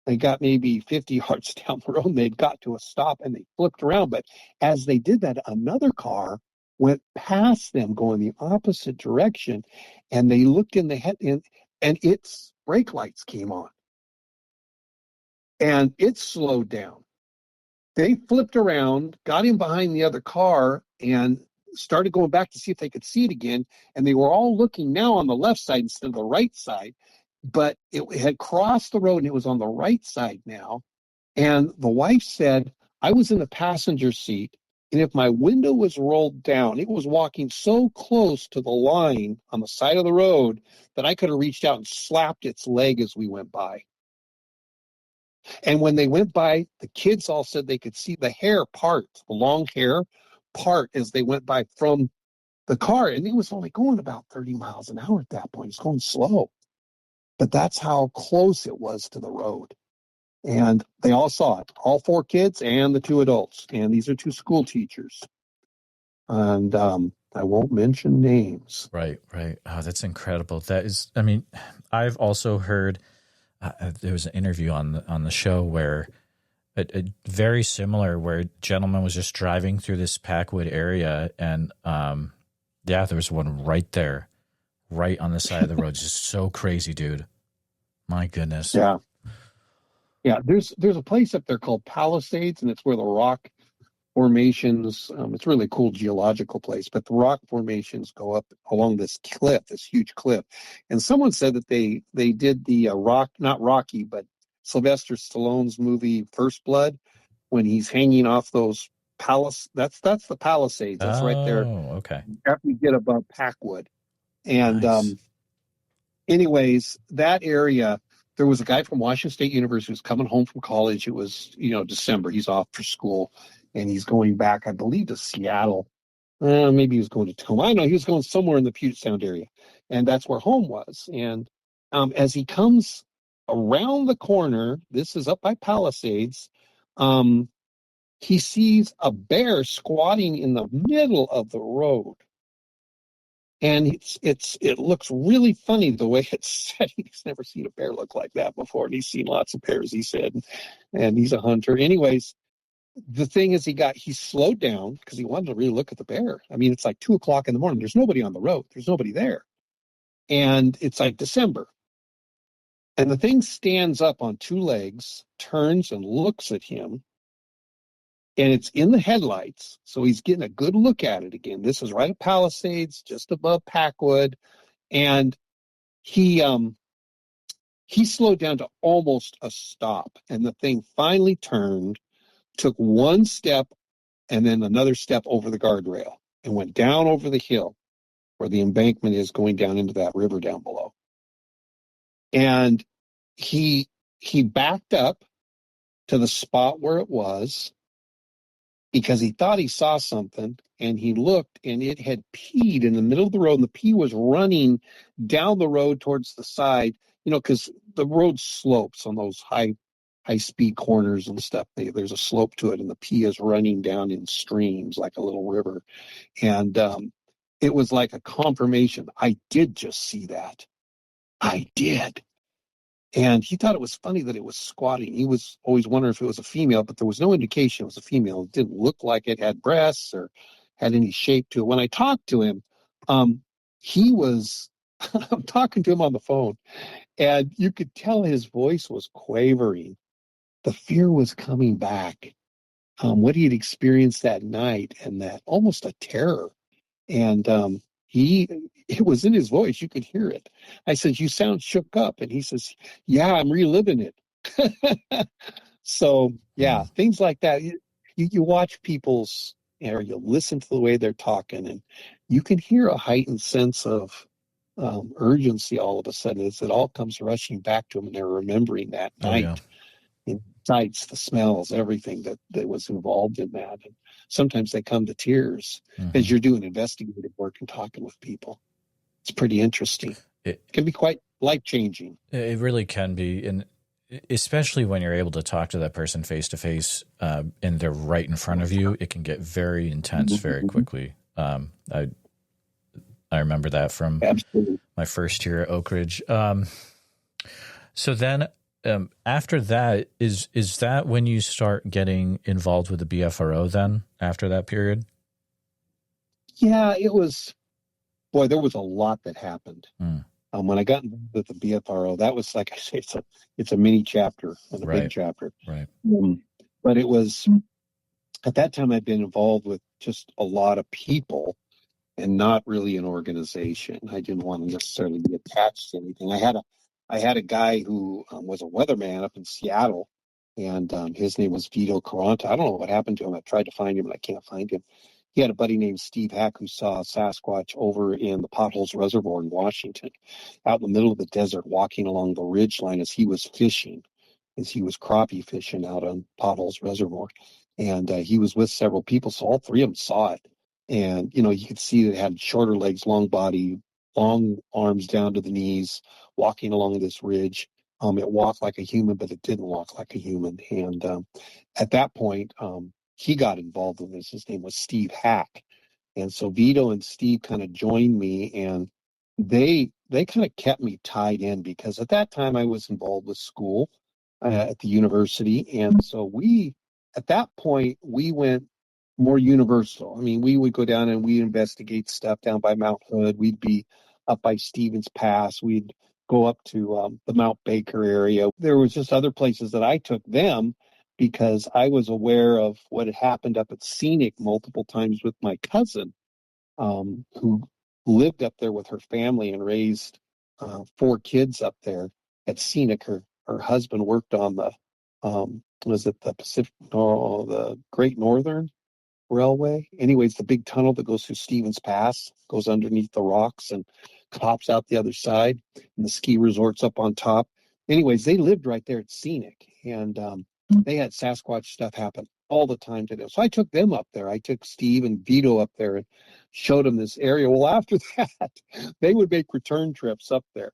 they got maybe 50 yards down the road and they'd got to a stop and they flipped around. But as they did that, another car went past them going the opposite direction. And they looked in the head and its brake lights came on. And it slowed down. They flipped around, got in behind the other car and started going back to see if they could see it again. And they were all looking now on the left side instead of the right side. But it had crossed the road and it was on the right side now. And the wife said, I was in the passenger seat. And if my window was rolled down, it was walking so close to the line on the side of the road that I could have reached out and slapped its leg as we went by. And when they went by, the kids all said they could see the hair part, the long hair part as they went by from the car. And it was only going about 30 miles an hour at that point. It's going slow. But that's how close it was to the road. And they all saw it, all 4 kids and the 2 adults. And these are 2 school teachers. And I won't mention names. Right. Oh, that's incredible. That is, I mean, I've also heard there was an interview on the show where a very similar, where a gentleman was just driving through this Packwood area, and there was one right there, right on the side of the road. Just so crazy, dude. My goodness. Yeah. There's a place up there called Palisades, and it's where the rock formations. It's a really cool geological place, but the rock formations go up along this cliff, this huge cliff. And someone said that they did the not Rocky, but Sylvester Stallone's movie First Blood, when he's hanging off those that's the Palisades. That's right there. Oh, okay. After you get above Packwood. And Nice. anyways, that area, there was a guy from Washington State University who's coming home from college. It was, December. He's off for school, and he's going back, I believe, to Seattle. Maybe he was going to Tacoma. I don't know. He was going somewhere in the Puget Sound area, and that's where home was. And as he comes around the corner, this is up by Palisades, he sees a bear squatting in the middle of the road. And it looks really funny the way it's set. He's never seen a bear look like that before, and he's seen lots of bears, he said, and he's a hunter. Anyways, the thing is, he slowed down because he wanted to really look at the bear. I mean, it's like 2:00 in the morning. There's nobody on the road. There's nobody there, and it's like December. And the thing stands up on 2 legs, turns and looks at him. And it's in the headlights, so he's getting a good look at it again. This is right at Palisades, just above Packwood, and he slowed down to almost a stop, and the thing finally turned, took 1 step, and then another step over the guardrail, and went down over the hill where the embankment is going down into that river down below. And he backed up to the spot where it was, because he thought he saw something, and he looked, and it had peed in the middle of the road, and the pee was running down the road towards the side, because the road slopes on those high-speed corners and stuff. There's a slope to it, and the pee is running down in streams like a little river. And it was like a confirmation. I did just see that. I did. And he thought it was funny that it was squatting. He was always wondering if it was a female, but there was no indication it was a female. It didn't look like it had breasts or had any shape to it. When I talked to him, he was, I'm talking to him on the phone, and you could tell his voice was quavering. The fear was coming back. What he had experienced that night, and that almost a terror. And it was in his voice. You could hear it. I said, "You sound shook up." And he says, "Yeah, I'm reliving it." So, yeah, things like that. You watch people's, or you listen to the way they're talking, and you can hear a heightened sense of urgency all of a sudden as it all comes rushing back to them, and they're remembering that night. Yeah. The sights, the smells, everything that was involved in that. And sometimes they come to tears as you're doing investigative work and talking with people. It's pretty interesting. It can be quite life-changing. It really can be, and especially when you're able to talk to that person face to face, and they're right in front of you, it can get very intense very quickly. I remember that from my first year at Oak Ridge. So then, after that, is that when you start getting involved with the BFRO then, after that period? Yeah, it was, boy, there was a lot that happened. When I got involved with the BFRO, that was, like I say, it's a mini chapter and a big chapter. Right. But it was, at that time, I'd been involved with just a lot of people and not really an organization. I didn't want to necessarily be attached to anything. I had a guy who was a weatherman up in Seattle, and his name was Vito Caranta. I don't know what happened to him. I tried to find him, and I can't find him. He had a buddy named Steve Hack who saw Sasquatch over in the Potholes Reservoir in Washington, out in the middle of the desert, walking along the ridge line as he was fishing, as he was crappie fishing out on Potholes Reservoir. And he was with several people, so all three of them saw it. And, you could see that it had shorter legs, long body, long arms down to the knees, walking along this ridge. It walked like a human, but it didn't walk like a human. And at that point, he got involved in this. His name was Steve Hack. And so Vito and Steve kind of joined me, and they kind of kept me tied in because at that time I was involved with school at the university. And so at that point, we went more universal. I mean, we would go down and we'd investigate stuff down by Mount Hood. We'd be up by Stevens Pass. We'd go up to the Mount Baker area. There was just other places that I took them because I was aware of what had happened up at Scenic multiple times with my cousin, who lived up there with her family and raised 4 kids up there at Scenic. Her husband worked on the was it the Pacific? No, the Great Northern Railway. Anyways, the big tunnel that goes through Stevens Pass goes underneath the rocks and pops out the other side, and the ski resort's up on top. Anyways, they lived right there at Scenic, and they had Sasquatch stuff happen all the time to them. So I took them up there. I took Steve and Vito up there and showed them this area. Well, after that, they would make return trips up there.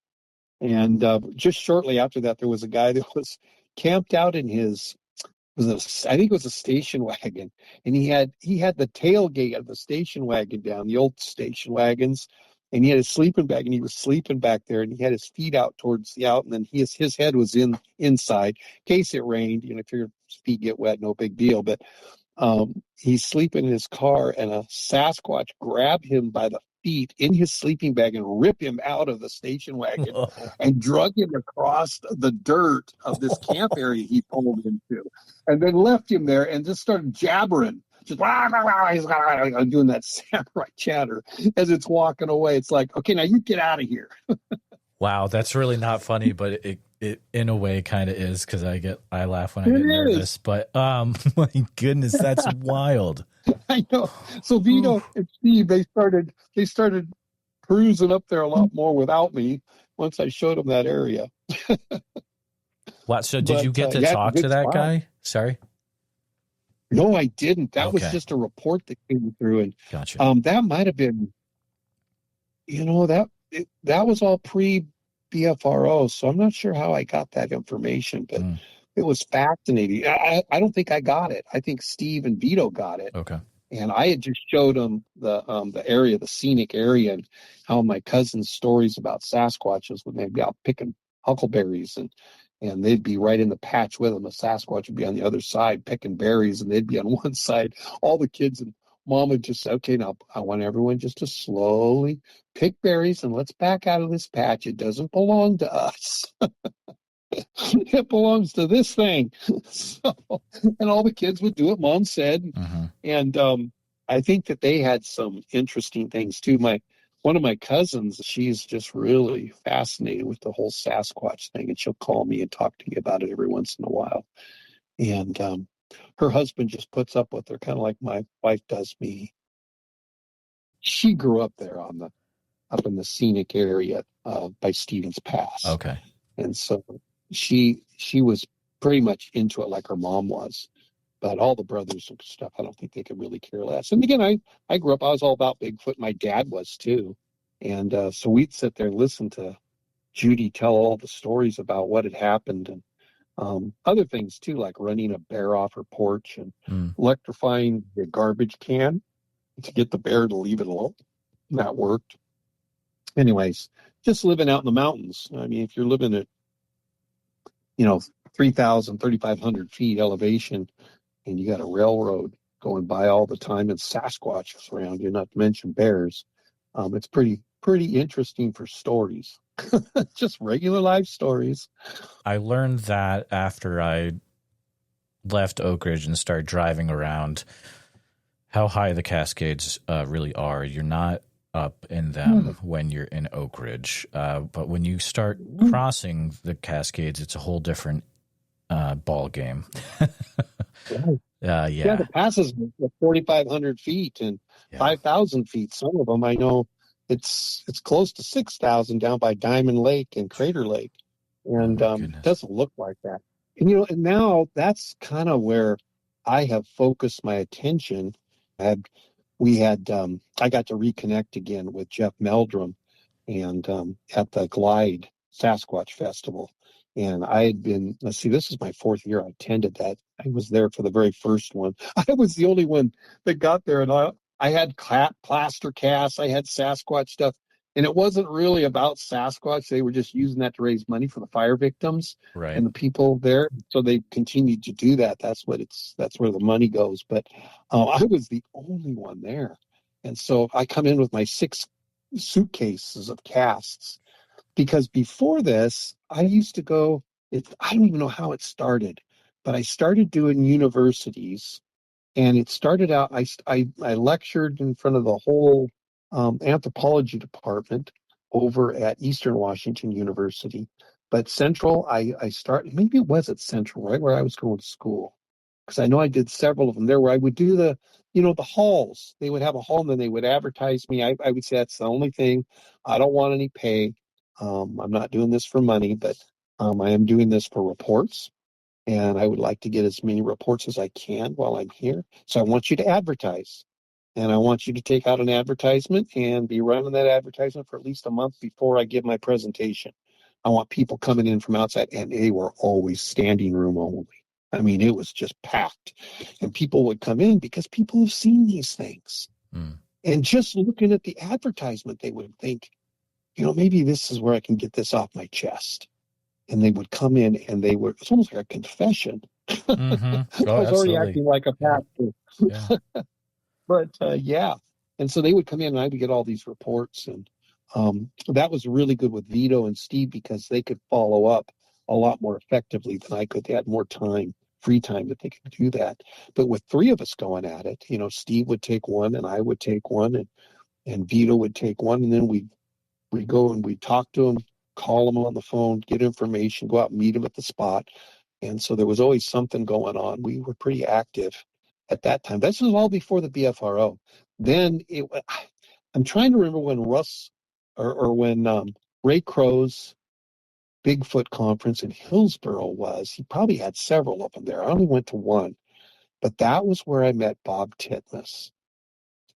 And just shortly after that, there was a guy that was camped out in his, I think it was a station wagon, and he had the tailgate of the station wagon down, the old station wagons, and he had his sleeping bag, and he was sleeping back there, and he had his feet out towards the out, and then his head was inside in case it rained. If your feet get wet, no big deal. But he's sleeping in his car, and a Sasquatch grabbed him by the feet in his sleeping bag and ripped him out of the station wagon and drug him across the dirt of this camp area he pulled into, and then left him there and just started jabbering. Just rah, rah, rah, he's doing that samurai chatter as it's walking away. It's like, okay, now you get out of here. Wow, that's really not funny, but it in a way kind of is, because I laugh when I get nervous. But my goodness, that's wild. I know. So Vito and Steve, they started cruising up there a lot more without me once I showed them that area. Wow. So did you get to talk to that guy? Sorry. No, I didn't. That was just a report that came through, and gotcha. That might have been, that was all pre BFRO, so I'm not sure how I got that information, but it was fascinating. I don't think I got it. I think Steve and Vito got it. Okay. And I had just showed them the area, the scenic area, and how my cousin's stories about Sasquatches when they'd be out picking huckleberries, and they'd be right in the patch with them. The Sasquatch would be on the other side picking berries, and they'd be on one side. All the kids and Mom would just say, okay, now I want everyone just to slowly pick berries and let's back out of this patch. It doesn't belong to us. It belongs to this thing. So, and all the kids would do what Mom said. And I think that they had some interesting things too. One of my cousins, she's just really fascinated with the whole Sasquatch thing, and she'll call me and talk to me about it every once in a while. And her husband just puts up with her, kind of like my wife does me. She grew up there up in the scenic area by Stevens Pass. Okay. And so she was pretty much into it like her mom was. But all the brothers and stuff, I don't think they could really care less. And again, I grew up, I was all about Bigfoot. My dad was too. And so we'd sit there and listen to Judy tell all the stories about what had happened, and other things too, like running a bear off her porch and electrifying the garbage can to get the bear to leave it alone. That worked. Anyways, just living out in the mountains. I mean, if you're living at, 3,000, 3,500 feet elevation, and you got a railroad going by all the time and Sasquatches around you, not to mention bears, it's pretty interesting for stories. Just regular life stories. I learned that after I left Oak Ridge and started driving around, how high the Cascades really are. You're not up in them when you're in Oak Ridge, but when you start crossing the Cascades, it's a whole different ball game. Right. Yeah. Yeah, the passes are 4,500 feet and Yeah. 5,000 feet. Some of them I know it's close to 6,000 down by Diamond Lake and Crater Lake, and Oh my it goodness. doesn't look like that. And and now that's kind of where I have focused my attention. I got to reconnect again with Jeff Meldrum and at the Glide Sasquatch Festival. And I had been, let's see, this is my fourth year I attended that. I was there for the very first one. I was the only one that got there, and I had plaster casts, I had Sasquatch stuff, and it wasn't really about Sasquatch. They were just using that to raise money for the fire victims Right. and the people there. So they continued to do that. That's where the money goes. But I was the only one there. And so I come in with my 6 suitcases of casts, because before this I used to go, I don't even know how it started, but I started doing universities, and it started out, I lectured in front of the whole anthropology department over at Eastern Washington University. But Central, I started, maybe it was at Central, right where I was going to school, because I know I did several of them there where I would do the halls. They would have a hall, and then they would advertise me. I would say, that's the only thing. I don't want any pay. I'm not doing this for money, but I am doing this for reports. And I would like to get as many reports as I can while I'm here. So I want you to advertise. And I want you to take out an advertisement and be running that advertisement for at least a month before I give my presentation. I want people coming in from outside, and they were always standing room only. I mean, it was just packed. And people would come in because people have seen these things. Mm. And just looking at the advertisement, they would think, maybe this is where I can get this off my chest. And they would come in, and it's almost like a confession. Mm-hmm. Oh, I was already absolutely. acting like a Yeah. pastor. Yeah. But yeah. And so they would come in, and I would get all these reports. And that was really good with Vito and Steve, because they could follow up a lot more effectively than I could. They had more time, free time, that they could do that. But with 3 of us going at it, Steve would take one, and I would take one, and Vito would take one. And then we go and we talk to them, call them on the phone, get information, go out and meet them at the spot. And so there was always something going on. We were pretty active at that time. This was all before the BFRO. Then I'm trying to remember when Russ or when Ray Crow's Bigfoot conference in Hillsboro was. He probably had several of them there. I only went to one, but that was where I met Bob Titmus.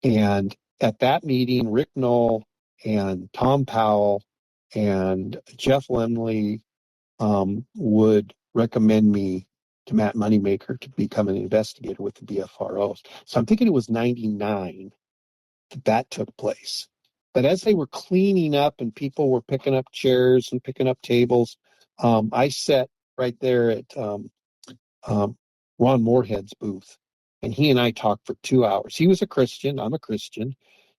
And at that meeting, Rick Knoll and Tom Powell and Jeff Lemley would recommend me to Matt Moneymaker to become an investigator with the BFROs. So I'm thinking it was 99 that took place. But as they were cleaning up and people were picking up chairs and picking up tables, I sat right there at Ron Moorhead's booth. And he and I talked for 2 hours. He was a Christian. I'm a Christian.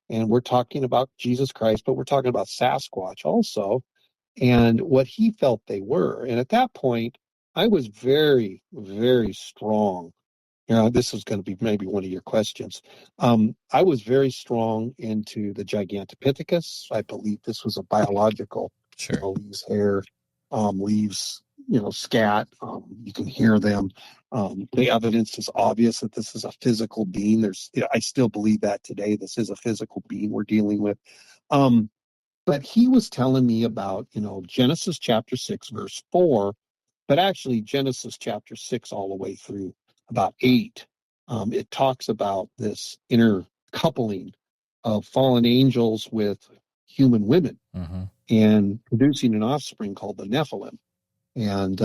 And we're talking about Jesus Christ, but we're talking about Sasquatch also, and what he felt they were. And at that point, I was very, very strong. This is going to be maybe one of your questions. I was very strong into the Gigantopithecus. I believe this was a biological. Sure. Leaves hair, leaves, scat. You can hear them. The evidence is obvious that this is a physical being. I still believe that today. This is a physical being we're dealing with. But he was telling me about, Genesis chapter 6, verse 4, but actually Genesis chapter 6 all the way through about 8. It talks about this inner coupling of fallen angels with human women, Mm-hmm. and producing an offspring called the Nephilim. And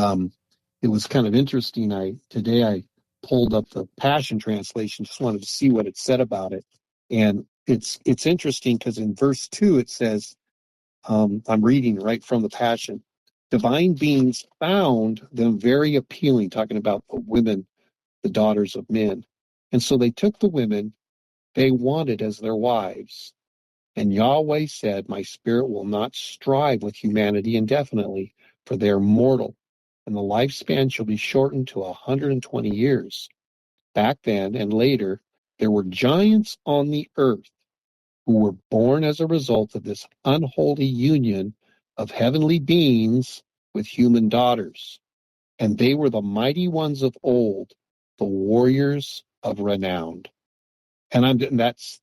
it was kind of interesting. Today I pulled up the Passion Translation, just wanted to see what it said about it. And it's interesting because in verse 2 it says, I'm reading right from the Passion. Divine beings found them very appealing, talking about the women, the daughters of men. And so they took the women they wanted as their wives. And Yahweh said, my spirit will not strive with humanity indefinitely, for they are mortal, and the lifespan shall be shortened to 120 years. Back then and later, there were giants on the earth who were born as a result of this unholy union of heavenly beings with human daughters. and they were the mighty ones of old, the warriors of renown. And that's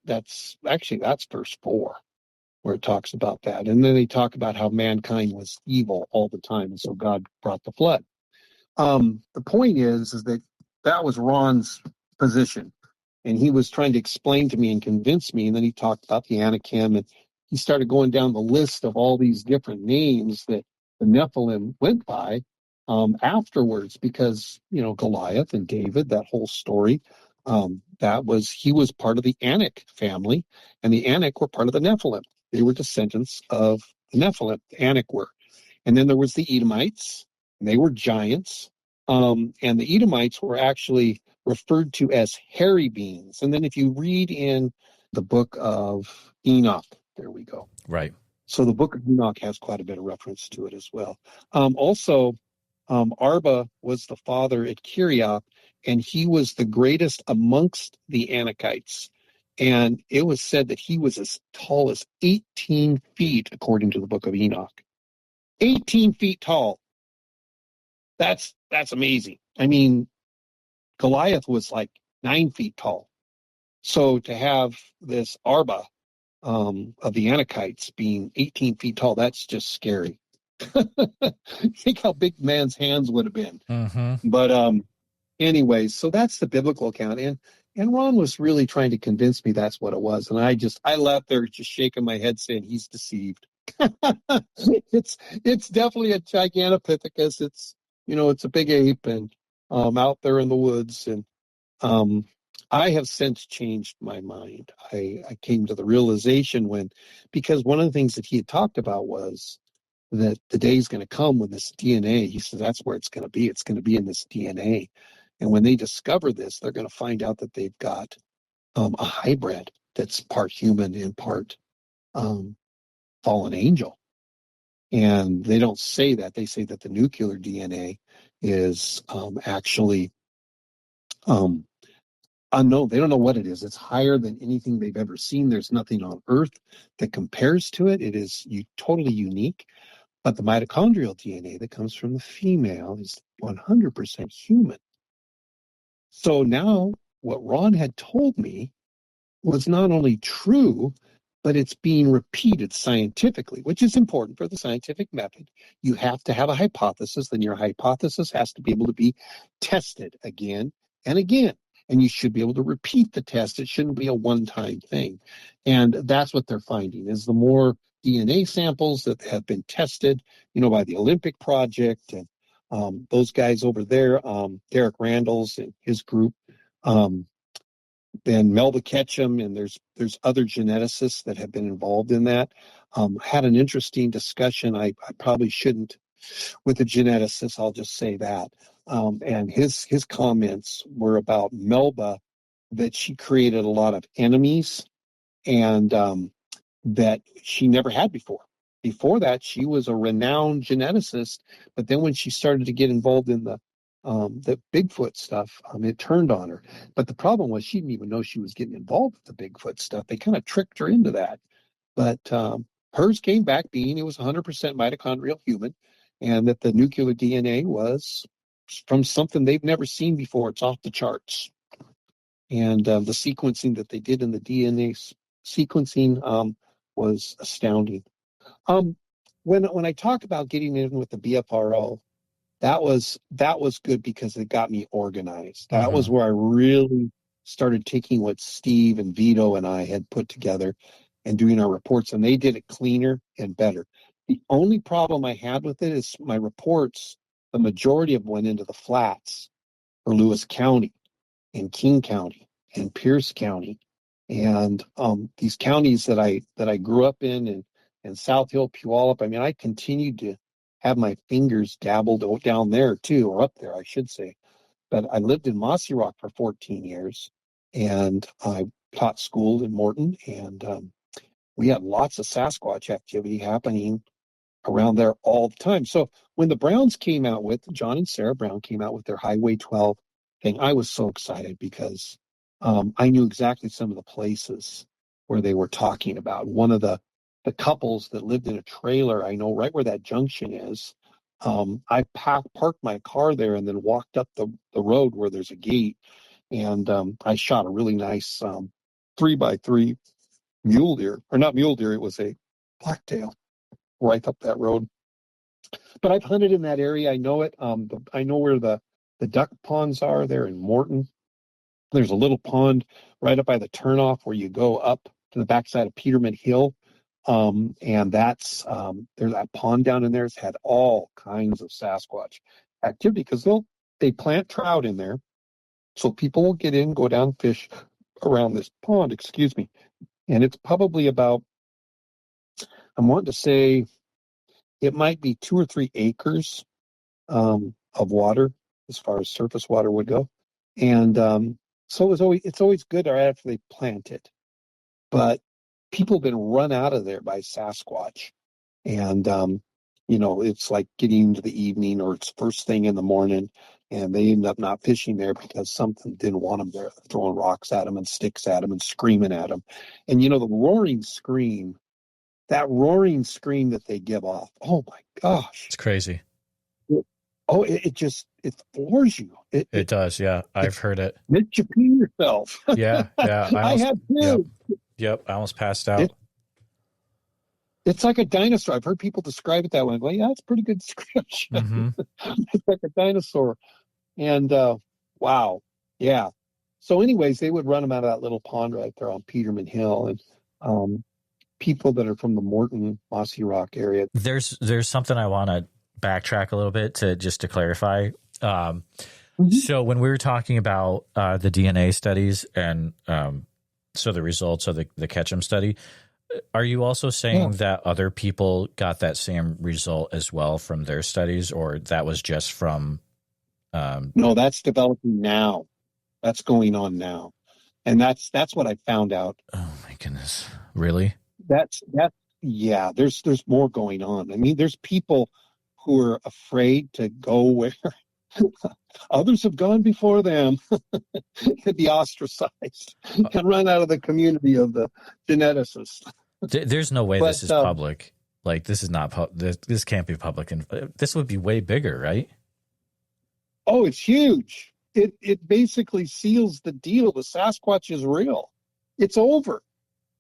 verse 4, where it talks about that. And then they talk about how mankind was evil all the time, and so God brought the flood. The point is that was Ron's position, and he was trying to explain to me and convince me. And then he talked about the Anakim, and he started going down the list of all these different names that the Nephilim went by afterwards, because Goliath and David, that whole story, he was part of the Anak family, and the Anak were part of the Nephilim. They were descendants of the Nephilim. The Anak were, and then there was the Edomites. They were giants, and the Edomites were actually referred to as hairy beings. And then if you read in the book of Enoch, there we go. Right. So the book of Enoch has quite a bit of reference to it as well. Arba was the father at Kiriath, and he was the greatest amongst the Anakites. And it was said that he was as tall as 18 feet, according to the book of Enoch. 18 feet tall. That's amazing. I mean, Goliath was like 9 feet tall. So to have this Arba of the Anakites being 18 feet tall, that's just scary. Think how big man's hands would have been. Mm-hmm. But anyway, so that's the biblical account. And Ron was really trying to convince me that's what it was. And I left there just shaking my head saying he's deceived. It's definitely a Gigantopithecus. It's a big ape, and out there in the woods. And I have since changed my mind. I came to the realization because one of the things that he had talked about was that the day is going to come when this DNA, he said, that's where it's going to be. It's going to be in this DNA. And when they discover this, they're going to find out that they've got a hybrid that's part human and part fallen angel. And they don't say that. They say that the nuclear DNA is actually unknown. They don't know what it is. It's higher than anything they've ever seen. There's nothing on Earth that compares to it. It is totally unique. But the mitochondrial DNA that comes from the female is 100% human. So now what Ron had told me was not only true, but it's being repeated scientifically, which is important for the scientific method. You have to have a hypothesis, then your hypothesis has to be able to be tested again and again. And you should be able to repeat the test. It shouldn't be a one-time thing. And that's what they're finding, is the more DNA samples that have been tested, by the Olympic Project and those guys over there, Derek Randall's and his group, and Melba Ketchum, and there's other geneticists that have been involved in that. Had an interesting discussion. I probably shouldn't with a geneticist. I'll just say that. And his comments were about Melba, that she created a lot of enemies, and that she never had before. Before that, she was a renowned geneticist, but then when she started to get involved in the Bigfoot stuff, it turned on her. But the problem was she didn't even know she was getting involved with the Bigfoot stuff. They kind of tricked her into that. But hers came back being it was 100% mitochondrial human, and that the nuclear DNA was from something they've never seen before. It's off the charts. And the sequencing that they did in the DNA sequencing was astounding. When I talk about getting in with the BFRO, that was good because it got me organized. That was where I really started taking what Steve and Vito and I had put together and doing our reports, and they did it cleaner and better. The only problem I had with it is my reports, the majority of them went into the flats for Lewis County and King County and Pierce County, and these counties that I grew up in, and South Hill, Puyallup. I mean, I continued to have my fingers dabbled down there too, or up there, I should say. But I lived in Mossy Rock for 14 years, and I taught school in Morton, and we had lots of Sasquatch activity happening around there all the time. So when the Browns came out with, John and Sarah Brown came out with their Highway 12 thing, I was so excited because I knew exactly some of the places where they were talking about. One of the couples that lived in a trailer, I know right where that junction is. I parked my car there and then walked up the road where there's a gate, and I shot a really nice 3x3 mule deer, or not mule deer, it was a blacktail right up that road. But I've hunted in that area. I know it. I know where the duck ponds are there in Morton. There's a little pond right up by the turnoff where you go up to the backside of Peterman Hill. And that's there's that pond down in there. It's had all kinds of Sasquatch activity because they plant trout in there. So people will get in, go down, fish around this pond, excuse me. And it's probably about, I'm wanting to say it might be 2 or 3 acres of water as far as surface water would go. And so it's always good right after they plant it. But people have been run out of there by Sasquatch. And, it's like getting into the evening or it's first thing in the morning, and they end up not fishing there because something didn't want them there, throwing rocks at them and sticks at them and screaming at them. And, the roaring scream, that roaring scream that they give off, oh my gosh. It's crazy. It floors you. It does, yeah. I've heard it. Makes you pee yourself. Yeah. I have too. Yep, I almost passed out. It's like a dinosaur. I've heard people describe it that way. I'm like, yeah, that's a pretty good description. Mm-hmm. It's like a dinosaur. And wow. Yeah. So anyways, they would run them out of that little pond right there on Peterman Hill. And people that are from the Morton, Mossy Rock area. There's something I want to backtrack a little bit to clarify. So when we were talking about the DNA studies and so the results of the Ketchum study, are you also saying that other people got that same result as well from their studies, or that was just from? No, that's developing now. That's going on now, and that's what I found out. Oh my goodness! Really? Yeah. There's more going on. I mean, there's people who are afraid to go where others have gone before them and be ostracized and run out of the community of the geneticists. There's no way this is public. Like, this is not this can't be public, and this would be way bigger, right? Oh, it's huge. It basically seals the deal. The Sasquatch is real. It's over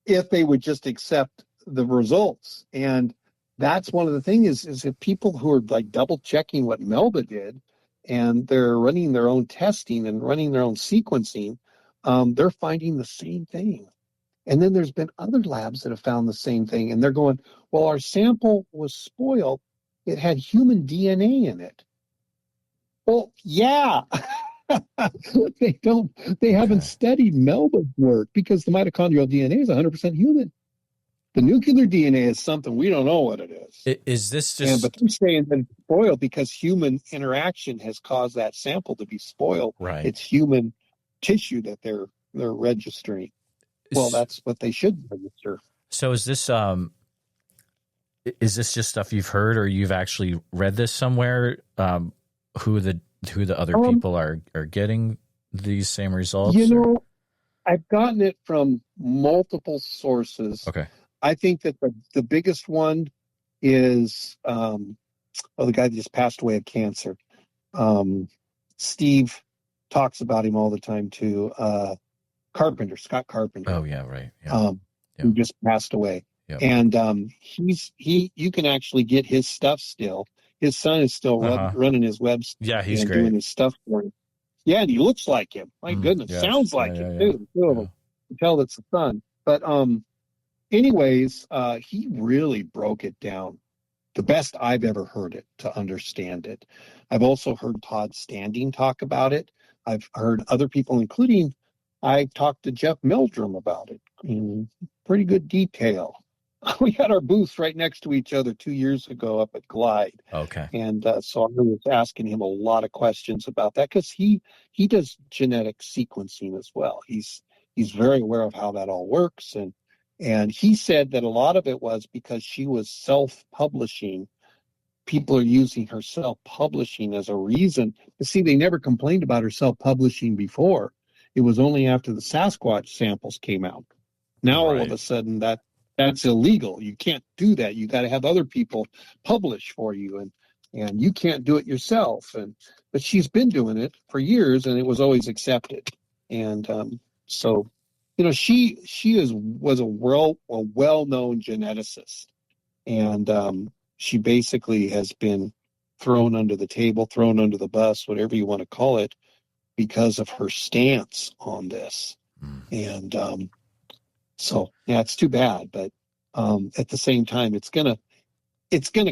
if they would just accept the results. And that's one of the things is if people who are like double checking what Melba did, and they're running their own testing and running their own sequencing, they're finding the same thing. And then there's been other labs that have found the same thing. And they're going, well, our sample was spoiled. It had human DNA in it. Well, yeah. They haven't studied Melba's work because the mitochondrial DNA is 100% human. The nuclear DNA is something we don't know what it is. Is this just? But they're saying that it's spoiled because human interaction has caused that sample to be spoiled. Right. It's human tissue that they're registering. Well, that's what they should register. So is this just stuff you've heard, or you've actually read this somewhere? Who the other people are getting these same results? I've gotten it from multiple sources. Okay. I think that the biggest one is the guy that just passed away of cancer. Steve talks about him all the time too. Scott Carpenter. Oh yeah, right. Yeah. Who just passed away. Yep. And you can actually get his stuff still. His son is still running his website. Yeah, he's great. Doing his stuff for him. Yeah, and he looks like him. My goodness, yes. Sounds like him too. Two of them. You can tell that's the son. But anyways, he really broke it down. The best I've ever heard it to understand it. I've also heard Todd Standing talk about it. I've heard other people, including I talked to Jeff Meldrum about it in pretty good detail. We had our booths right next to each other 2 years ago up at Glide. Okay. And so I was asking him a lot of questions about that because he does genetic sequencing as well. He's very aware of how that all works. And he said that a lot of it was because she was self-publishing. People are using her self-publishing as a reason. But see, they never complained about her self-publishing before. It was only after the Sasquatch samples came out. Now, all of a sudden, that's illegal. You can't do that. You got to have other people publish for you. and you can't do it yourself. But she's been doing it for years, and it was always accepted. And so, she was a well-known geneticist, and she basically has been thrown under the table, thrown under the bus, whatever you want to call it, because of her stance on this. And so, yeah, it's too bad, but at the same time, it's gonna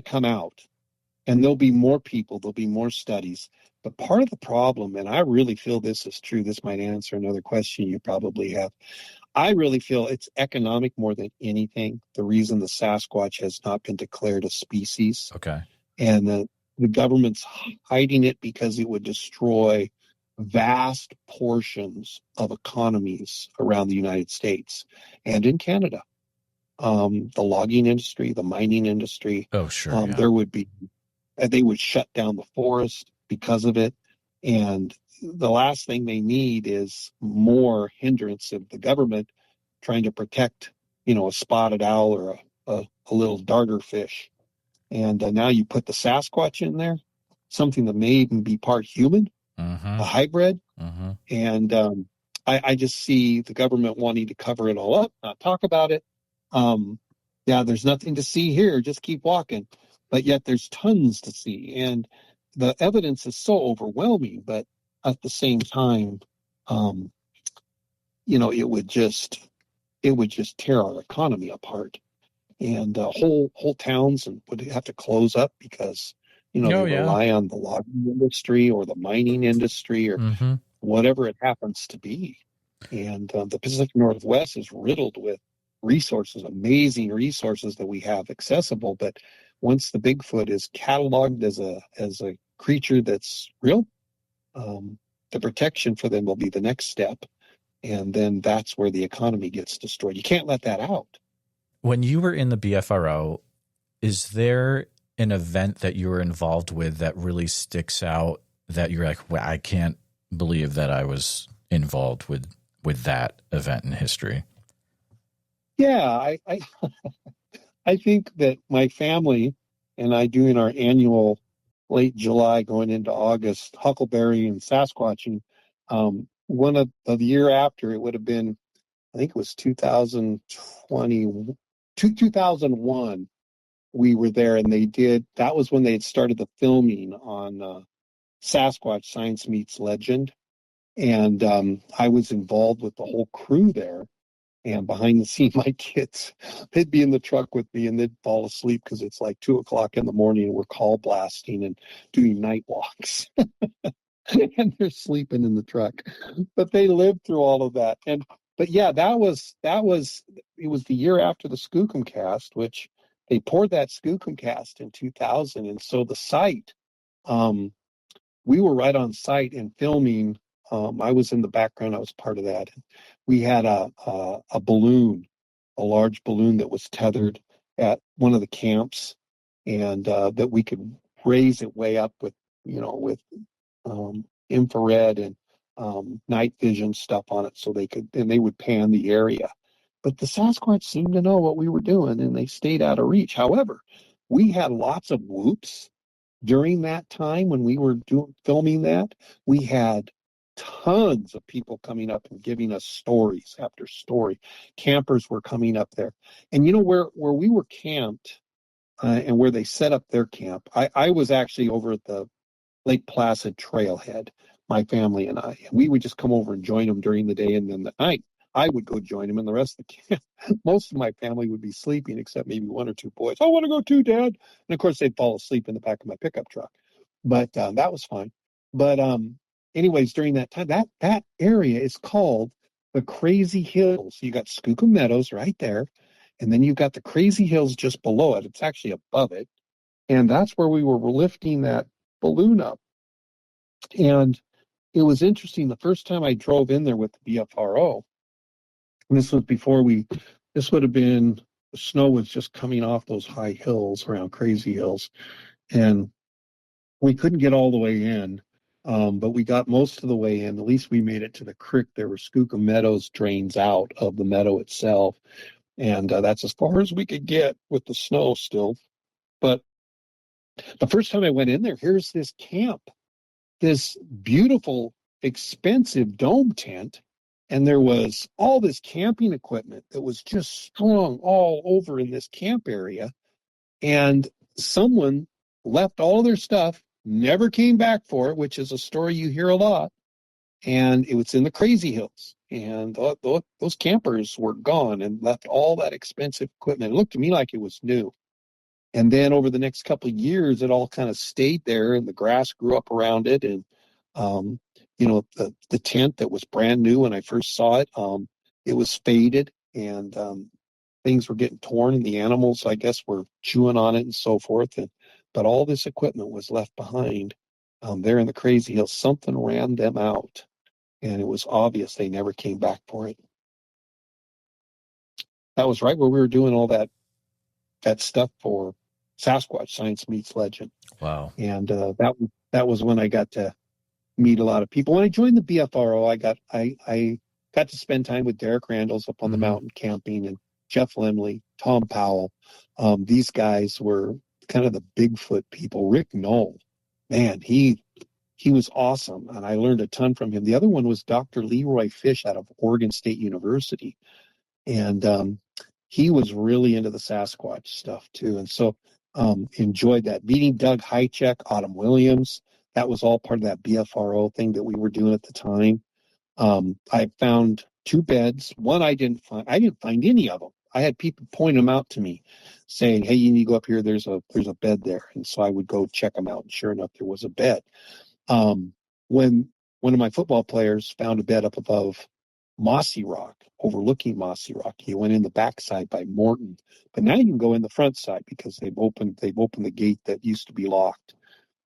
come out, and there'll be more people, there'll be more studies. But part of the problem, and I really feel this is true, this might answer another question you probably have. I really feel it's economic more than anything. The reason the Sasquatch has not been declared a species. Okay. And the government's hiding it because it would destroy vast portions of economies around the United States and in Canada. The logging industry, the mining industry. Oh, sure. There would be, they would shut down the forest because of it. And the last thing they need is more hindrance of the government trying to protect, a spotted owl or a little darter fish. And now you put the Sasquatch in there, something that may even be part human, a hybrid. And I just see the government wanting to cover it all up, not talk about it. Yeah, there's nothing to see here. Just keep walking. But yet there's tons to see. And the evidence is so overwhelming. But at the same time, it would just tear our economy apart. And whole towns would have to close up because they rely on the logging industry or the mining industry or whatever it happens to be. And the Pacific Northwest is riddled with resources, amazing resources that we have accessible. But once the Bigfoot is cataloged as a creature that's real, the protection for them will be the next step. And then that's where the economy gets destroyed. You can't let that out. When you were in the BFRO, is there an event that you were involved with that really sticks out that you're like, well, I can't believe that I was involved with that event in history? Yeah, I think that my family and I doing our annual late July going into August Huckleberry and Sasquatching, one of the year after, it would have been, I think it was 2001, we were there, and that was when they had started the filming on Sasquatch Science Meets Legend. And I was involved with the whole crew there. And behind the scene, my kids, they'd be in the truck with me and they'd fall asleep because it's like 2:00 in the morning and we're call blasting and doing night walks. And they're sleeping in the truck. But they lived through all of that. But yeah, it was the year after the Skookum cast, which they poured that Skookum cast in 2000. And so the site, we were right on site and filming. I was in the background. I was part of that. We had a balloon, a large balloon that was tethered at one of the camps, and that we could raise it way up with infrared and night vision stuff on it, so they would pan the area. But the Sasquatch seemed to know what we were doing, and they stayed out of reach. However, we had lots of whoops during that time when we were filming that. We had tons of people coming up and giving us stories after story. Campers were coming up there. And where we were camped and where they set up their camp, I was actually over at the Lake Placid trailhead, my family and I. And we would just come over and join them during the day, and then at night I would go join them, and the rest of the camp, most of my family would be sleeping except maybe one or two boys. I want to go too, Dad. And of course they'd fall asleep in the back of my pickup truck. But that was fine. But anyways, during that time, that area is called the Crazy Hills. You got Skookum Meadows right there, and then you've got the Crazy Hills just below it. It's actually above it, and that's where we were lifting that balloon up. And it was interesting. The first time I drove in there with the BFRO, and this was before this would have been, the snow was just coming off those high hills around Crazy Hills, and we couldn't get all the way in. But we got most of the way in. At least we made it to the creek. There were Skookum Meadows drains out of the meadow itself. And that's as far as we could get with the snow still. But The first time I went in there, here's this camp, this beautiful, expensive dome tent, and there was all this camping equipment that was just strung all over in this camp area. And someone left all their stuff, never came back for it, which is a story you hear a lot. And it was in the Crazy Hills. And those campers were gone and left all that expensive equipment. It looked to me like it was new. And then over the next couple of years, it all kind of stayed there, and the grass grew up around it. And the tent that was brand new when I first saw it, it was faded, and things were getting torn, and the animals, I guess, were chewing on it and so forth. But all this equipment was left behind there in the Crazy Hills. Something ran them out, and it was obvious they never came back for it. That was right where we were doing all that stuff for Sasquatch Science Meets Legend. Wow. And that was when I got to meet a lot of people. When I joined the BFRO, I got to spend time with Derek Randalls up on the mountain camping, and Jeff Lemley, Tom Powell. These guys were kind of the Bigfoot people. Rick Knoll, man, he was awesome, and I learned a ton from him. The other one was Dr. Leroy Fish out of Oregon State University, and he was really into the Sasquatch stuff too. And so enjoyed that. Meeting Doug Hychek, Autumn Williams, that was all part of that BFRO thing that we were doing at the time. I found 2 beds. One I didn't find any of them. I had people point them out to me, saying, "Hey, you need to go up here. There's a bed there." And so I would go check them out, and sure enough, there was a bed. When one of my football players found a bed up above Mossy Rock, overlooking Mossy Rock, he went in the backside by Morton, but now you can go in the front side because they've opened the gate that used to be locked.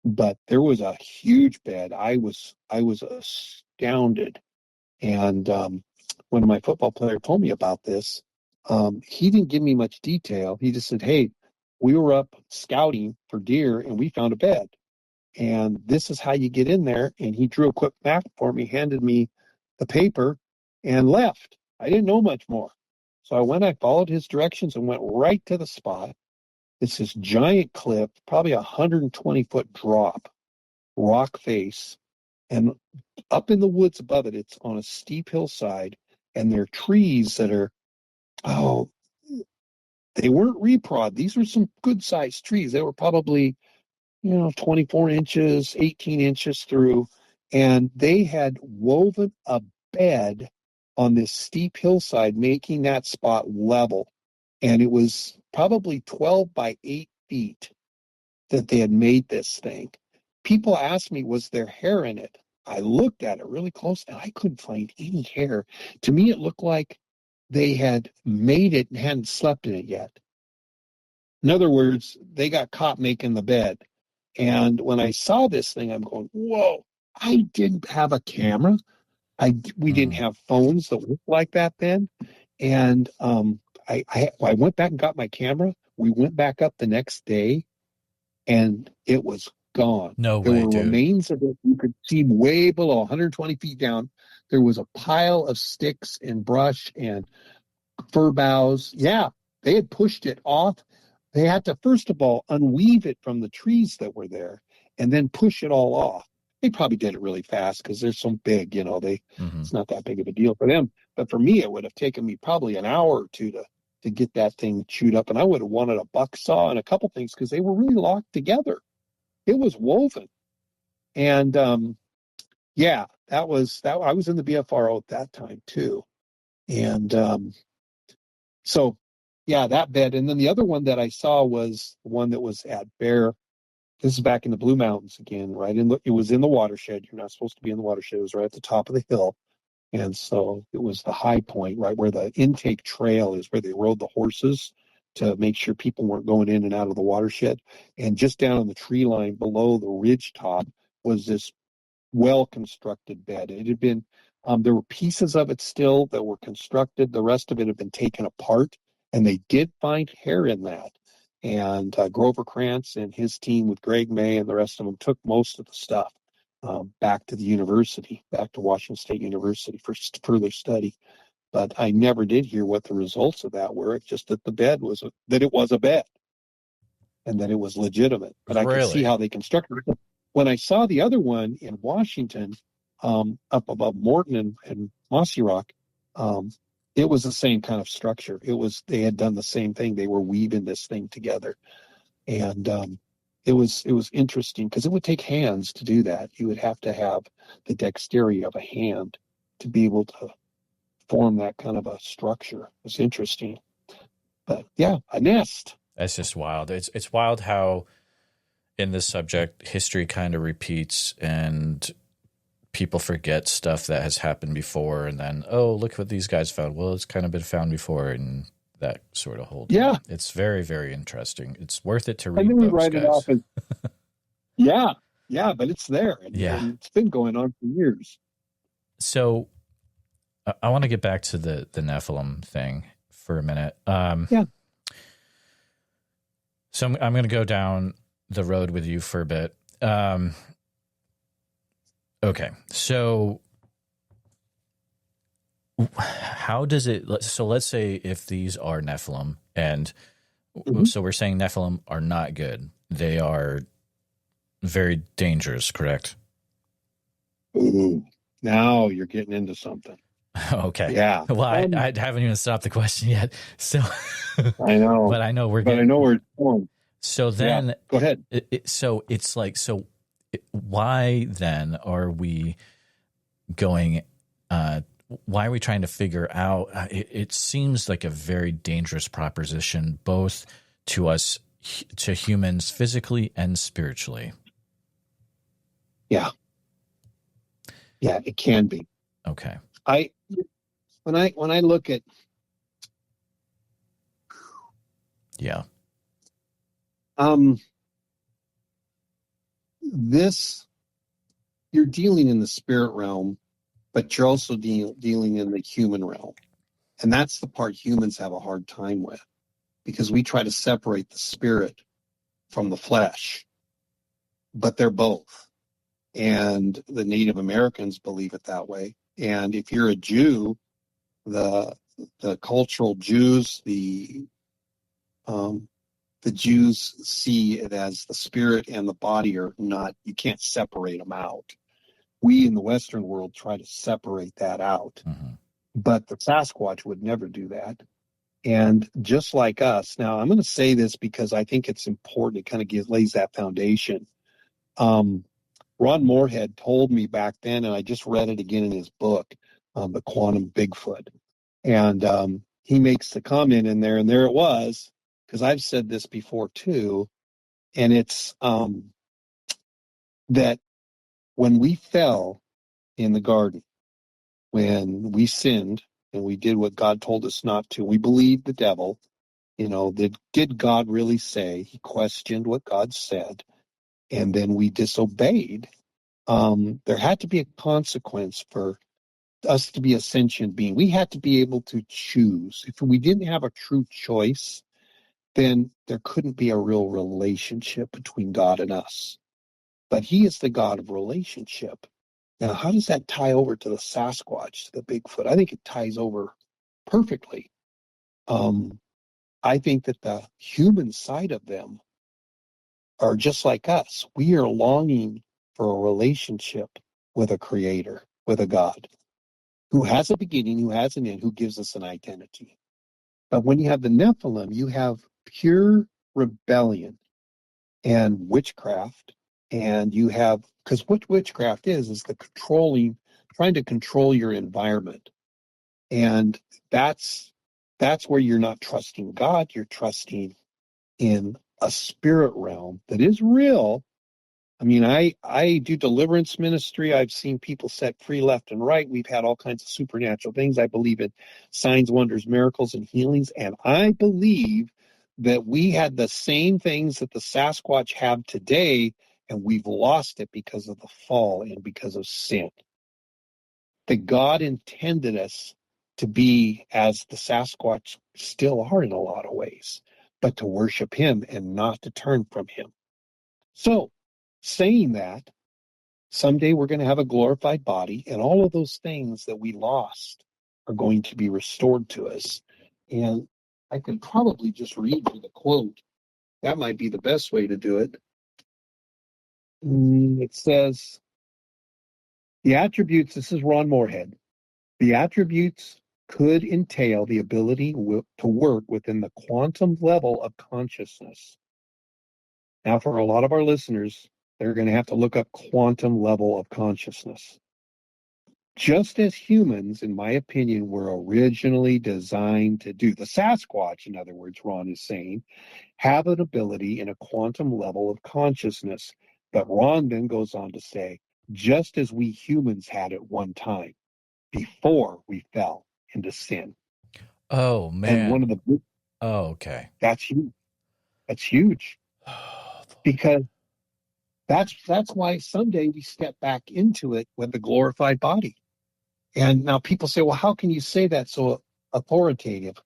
But there was a huge bed. I was astounded. And when my football player told me about this, he didn't give me much detail. He just said, "Hey, we were up scouting for deer and we found a bed. And this is how you get in there." And he drew a quick map for me, handed me the paper, and left. I didn't know much more. So I followed his directions and went right to the spot. It's this giant cliff, probably 120-foot drop, rock face. And up in the woods above it, it's on a steep hillside, and there are trees that are, they weren't reprod. These were some good-sized trees. They were probably 24 inches, 18 inches through, and they had woven a bed on this steep hillside, making that spot level. And it was probably 12 by 8 feet that they had made this thing. People asked me, was there hair in it? I looked at it really close, and I couldn't find any hair. To me, it looked like they had made it and hadn't slept in it yet. In other words, they got caught making the bed. And when I saw this thing, I'm going, whoa, I didn't have a camera. We didn't have phones that looked like that then. And I went back and got my camera. We went back up the next day, and it was gone. No there way, were dude. Remains of it. You could see way below, 120 feet down. There was a pile of sticks and brush and fir boughs. Yeah, they had pushed it off. They had to, first of all, unweave it from the trees that were there and then push it all off. They probably did it really fast because they're so big, it's not that big of a deal for them. But for me, it would have taken me probably an hour or two to get that thing chewed up. And I would have wanted a buck saw and a couple things because they were really locked together. It was woven. And that was that. I was in the BFRO at that time too. And so, yeah, that bed. And then the other one that I saw was the one that was at Bear. This is back in the Blue Mountains again, right? It was in the watershed. You're not supposed to be in the watershed. It was right at the top of the hill. And so it was the high point, right where the intake trail is, where they rode the horses to make sure people weren't going in and out of the watershed. And just down on the tree line below the ridge top was this well-constructed bed. It had been, there were pieces of it still that were constructed. The rest of it had been taken apart, and they did find hair in that. And Grover Krantz and his team with Greg May and the rest of them took most of the stuff back to the university, back to Washington State University for further study. But I never did hear what the results of that were. It's just that the bed was that it was a bed. and that it was legitimate. But I could see Really? how they constructed it. When I saw the other one in Washington, up above Morton and Mossy Rock, it was the same kind of structure. They had done the same thing. They were weaving this thing together, and it was interesting because it would take hands to do that. You would have to have the dexterity of a hand to be able to form that kind of a structure. It was interesting, but yeah, a nest. That's just wild. It's wild how in this subject history kind of repeats and people forget stuff that has happened before, and then, oh, look what these guys found. Well, it's kind of been found before, and that sort of holds. Yeah. It's very, very interesting. It's worth it to read. And then we books, write guys. it off as, yeah, but it's there. And it's been going on for years. So I want to get back to the Nephilim thing for a minute. Yeah. So I'm going to go down the road with you for a bit. Okay, so how does it? So let's say if these are Nephilim, and so we're saying Nephilim are not good. They are very dangerous, correct? Ooh, now you're getting into something. Okay. Yeah. Well, I haven't even stopped the question yet. So I know, but I know we're. But I know where it's going. So then, go ahead. So it's like, so why then are we going? Why are we trying to figure out? It seems like a very dangerous proposition, both to us, to humans, physically and spiritually. Yeah, it can be. Okay. When I look at, this, you're dealing in the spirit realm, but you're also dealing in the human realm. And that's the part humans have a hard time with, because we try to separate the spirit from the flesh, but they're both. And the Native Americans believe it that way. And if you're a Jew, the cultural Jews, the Jews see it as the spirit and the body are not, you can't separate them out. We in the Western world try to separate that out. Mm-hmm. But the Sasquatch would never do that. And just like us, now I'm going to say this because I think it's important. It kind of lays that foundation. Ron Moorhead told me back then, and I just read it again in his book, The Quantum Bigfoot. And he makes the comment in there, and there it was, because I've said this before too, and it's that when we fell in the garden, when we sinned and we did what God told us not to, we believed the devil, did God really say? He questioned what God said, and then we disobeyed. There had to be a consequence for us to be a sentient being. We had to be able to choose. If we didn't have a true choice, then there couldn't be a real relationship between God and us. But he is the God of relationship. Now, how does that tie over to the Sasquatch, to the Bigfoot? I think it ties over perfectly. I think that the human side of them are just like us. We are longing for a relationship with a creator, with a God, who has a beginning, who has an end, who gives us an identity. But when you have the Nephilim, you have pure rebellion and witchcraft. And you have, because what witchcraft is the trying to control your environment. And that's where you're not trusting God, you're trusting in a spirit realm that is real. I mean, I do deliverance ministry. I've seen people set free left and right. We've had all kinds of supernatural things. I believe in signs, wonders, miracles, and healings. And I believe that we had the same things that the Sasquatch have today, and we've lost it because of the fall and because of sin. That God intended us to be as the Sasquatch still are in a lot of ways, but to worship him and not to turn from him. So, saying that, someday we're going to have a glorified body, and all of those things that we lost are going to be restored to us. And I could probably just read you the quote That might be the best way to do it. It says the attributes, this is Ron Moorhead, the attributes could entail the ability to work within the quantum level of consciousness. Now, for a lot of our listeners, they're going to have to look up quantum level of consciousness. Just as humans, in my opinion, were originally designed to do, the Sasquatch, in other words, Ron is saying, have an ability in a quantum level of consciousness. But Ron then goes on to say, just as we humans had at one time before we fell into sin. Oh, man. And one of the okay. That's huge. That's huge. Because that's why someday we step back into it with a glorified body. And now people say, well, how can you say that so authoritative?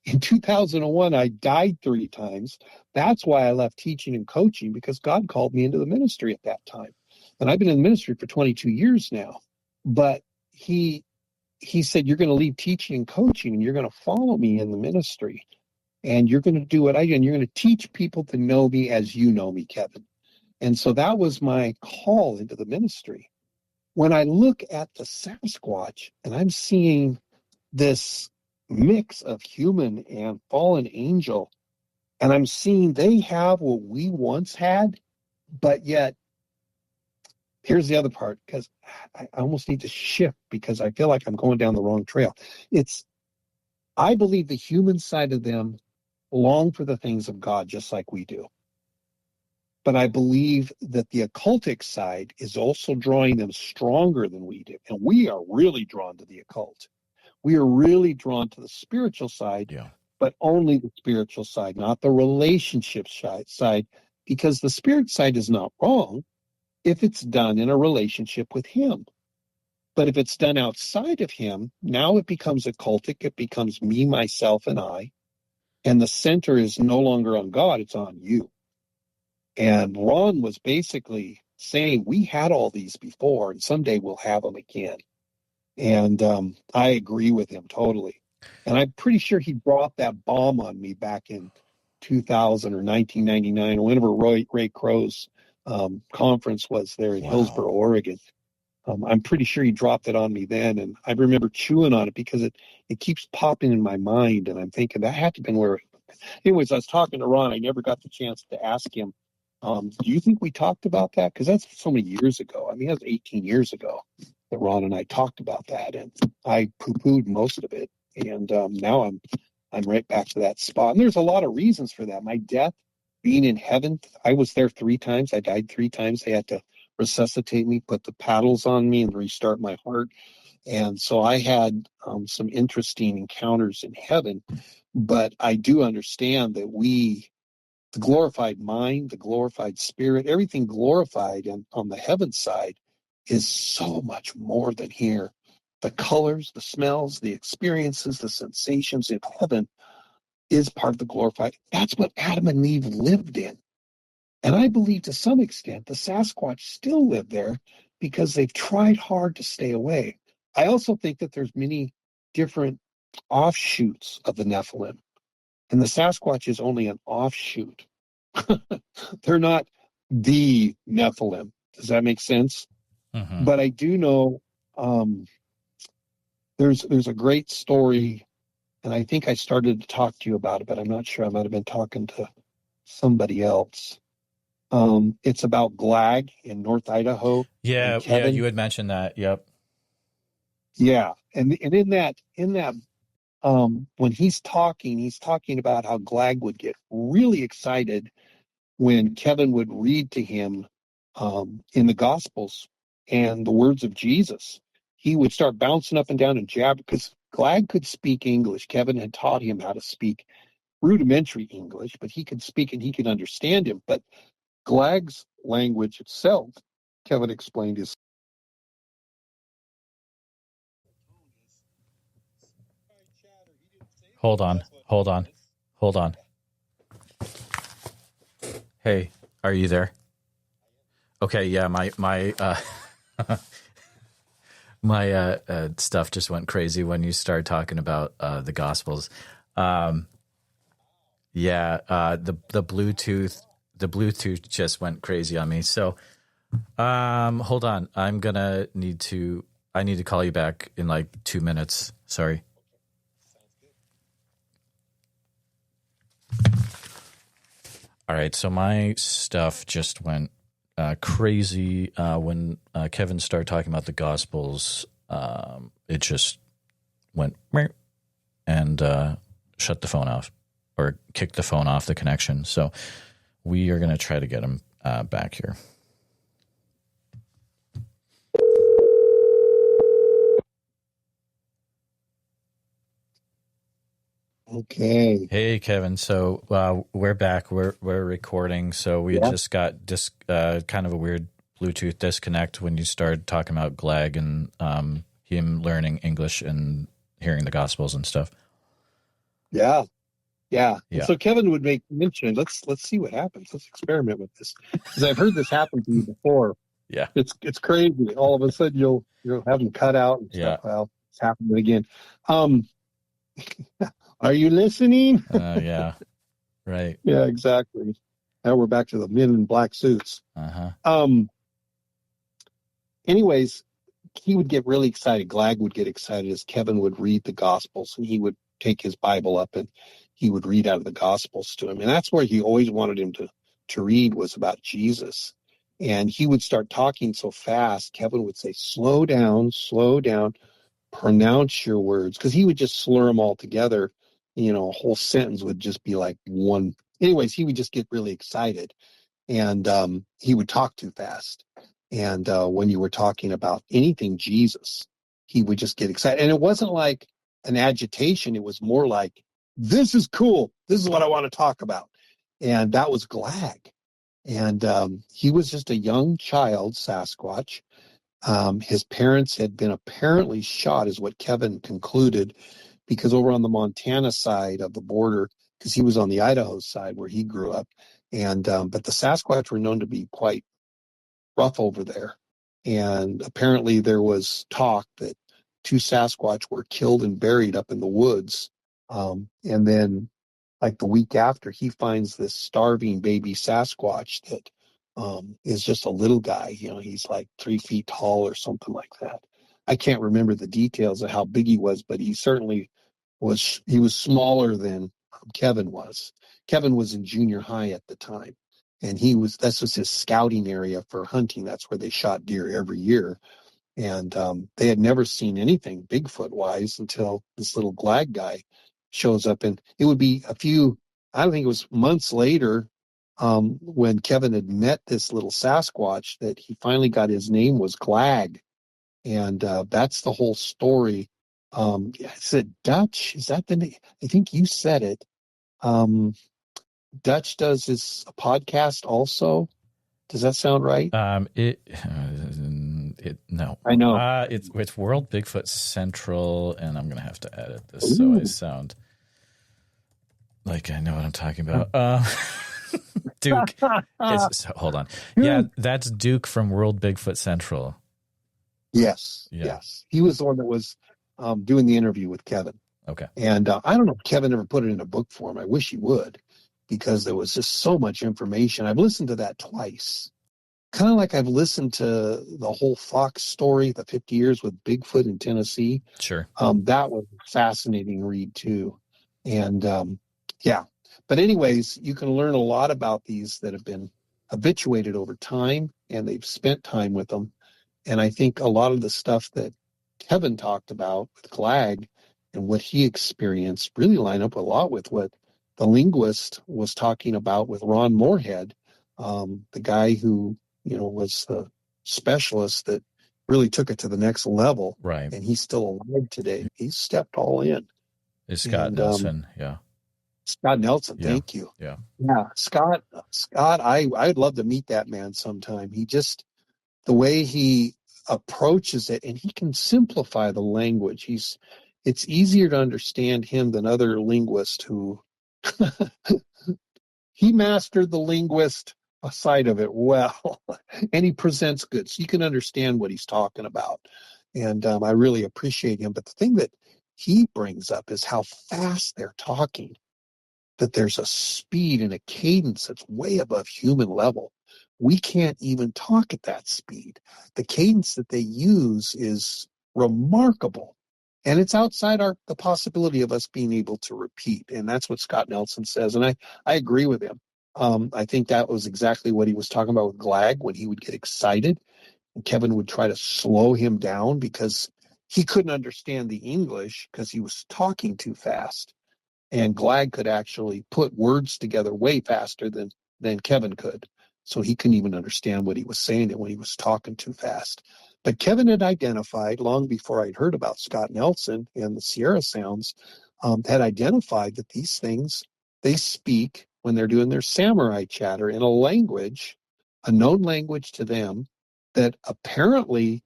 In 2001, I died 3 times. That's why I left teaching and coaching, because God called me into the ministry at that time. And I've been in the ministry for 22 years now. But he said, you're going to leave teaching and coaching and you're going to follow me in the ministry. And you're going to do what I do. And you're going to teach people to know me as you know me, Kevin. And so that was my call into the ministry. When I look at the Sasquatch and I'm seeing this mix of human and fallen angel, and I'm seeing they have what we once had, but yet, here's the other part, because I almost need to shift because I feel like I'm going down the wrong trail. I believe the human side of them long for the things of God just like we do. But I believe that the occultic side is also drawing them stronger than we do. And we are really drawn to the occult. We are really drawn to the spiritual side, but only the spiritual side, not the relationship side, because the spirit side is not wrong if it's done in a relationship with him. But if it's done outside of him, now it becomes occultic. It becomes me, myself, and I. And the center is no longer on God, it's on you. And Ron was basically saying, we had all these before, and someday we'll have them again. And I agree with him totally. And I'm pretty sure he brought that bomb on me back in 2000 or 1999, or whenever Ray Crow's conference was there in Hillsboro, Oregon. I'm pretty sure he dropped it on me then. And I remember chewing on it because it keeps popping in my mind. And I'm thinking that had to have been where. Anyways, I was talking to Ron. I never got the chance to ask him, do you think we talked about that? Because that's so many years ago. I mean, that was 18 years ago that Ron and I talked about that. And I poo-pooed most of it. And now I'm right back to that spot. And there's a lot of reasons for that. My death, being in heaven, I was there 3 times. I died 3 times. They had to resuscitate me, put the paddles on me, and restart my heart. And so I had some interesting encounters in heaven. But I do understand that the glorified mind, the glorified spirit, everything glorified and on the heaven side is so much more than here. The colors, the smells, the experiences, the sensations in heaven is part of the glorified. That's what Adam and Eve lived in. And I believe to some extent the Sasquatch still live there because they've tried hard to stay away. I also think that there's many different offshoots of the Nephilim. And the Sasquatch is only an offshoot. They're not the Nephilim. Does that make sense? Mm-hmm. But I do know there's a great story, and I think I started to talk to you about it, but I'm not sure. I might have been talking to somebody else. It's about Glag in North Idaho. Yeah, you had mentioned that. Yep. Yeah, and in that when he's talking about how Glag would get really excited when Kevin would read to him in the Gospels and the words of Jesus. He would start bouncing up and down and jabber because Glag could speak English. Kevin had taught him how to speak rudimentary English, but he could speak and he could understand him. But Glag's language itself, Kevin explained, is Hold on. Hey, are you there? Okay, yeah, my my stuff just went crazy when you started talking about the Gospels. Yeah, the Bluetooth just went crazy on me. So, hold on. I need to call you back in like 2 minutes. Sorry. All right, so my stuff just went crazy when Kevin started talking about the Gospels. It just went and shut the phone off or kicked the phone off the connection. So we are going to try to get him back here. Okay. Hey, Kevin. So we're back. We're recording. So we just got kind of a weird Bluetooth disconnect when you started talking about Glag and him learning English and hearing the Gospels and stuff. Yeah. And so Kevin would make mention. Let's see what happens. Let's experiment with this, because I've heard this happen to you before. Yeah. It's crazy. All of a sudden you'll have them cut out and stuff. Well, it's happening again. Are you listening? Yeah. Right. Yeah, exactly. Now we're back to the men in black suits. Anyways, he would get really excited. Glag would get excited as Kevin would read the Gospels, and he would take his Bible up and he would read out of the Gospels to him. And that's where he always wanted him to read, was about Jesus. And he would start talking so fast, Kevin would say, slow down, pronounce your words, because he would just slur them all together. A whole sentence would just be like one. Anyways, he would just get really excited, and he would talk too fast. And when you were talking about anything Jesus, he would just get excited. And it wasn't like an agitation. It was more like, this is cool. This is what I want to talk about. And that was Glag. And he was just a young child, Sasquatch. His parents had been apparently shot, is what Kevin concluded, because over on the Montana side of the border, because he was on the Idaho side where he grew up. And but the Sasquatch were known to be quite rough over there. And apparently there was talk that 2 Sasquatch were killed and buried up in the woods. And then like the week after, he finds this starving baby Sasquatch that is just a little guy. He's like 3 feet tall or something like that. I can't remember the details of how big he was, but he certainly was. He was smaller than Kevin was. Kevin was in junior high at the time, and this was his scouting area for hunting. That's where they shot deer every year. And they had never seen anything Bigfoot wise until this little Glag guy shows up. And it would be I don't think it was months later, when Kevin had met this little Sasquatch, that he finally got his name was Glag. And that's the whole story. Is it Dutch? Is that the name? I think you said it. Dutch does his podcast also. Does that sound right? No. I know. It's World Bigfoot Central, and I'm gonna have to edit this so I sound like I know what I'm talking about. Duke. Hold on. Yeah, that's Duke from World Bigfoot Central. Yes. He was the one that was doing the interview with Kevin. Okay. And I don't know if Kevin ever put it in a book form. I wish he would, because there was just so much information. I've listened to that twice. Kind of like I've listened to the whole Fox story, the 50 years with Bigfoot in Tennessee. Sure. That was a fascinating read too. And but anyways, you can learn a lot about these that have been habituated over time, and they've spent time with them. And I think a lot of the stuff that Kevin talked about with Glag and what he experienced really line up a lot with what the linguist was talking about with Ron Moorhead, the guy who was the specialist that really took it to the next level. Right. And he's still alive today. He's stepped all in. It's Scott Nelson. Yeah. Scott Nelson. Thank you. Yeah. Scott, I'd love to meet that man sometime. He just, the way he approaches it, and he can simplify the language. It's easier to understand him than other linguists who he mastered the linguist side of it well, and he presents good, so you can understand what he's talking about. And I really appreciate him. But the thing that he brings up is how fast they're talking. that there's a speed and a cadence that's way above human level. We can't even talk at that speed. The cadence that they use is remarkable. And it's outside the possibility of us being able to repeat. And that's what Scott Nelson says. And I agree with him. I think that was exactly what he was talking about with Glag when he would get excited. And Kevin would try to slow him down because he couldn't understand the English because he was talking too fast. And Glag could actually put words together way faster than Kevin could. So he couldn't even understand what he was saying when he was talking too fast. But Kevin had identified, long before I'd heard about Scott Nelson and the Sierra Sounds, had identified that these things, they speak when they're doing their samurai chatter in a language, a known language to them, that apparently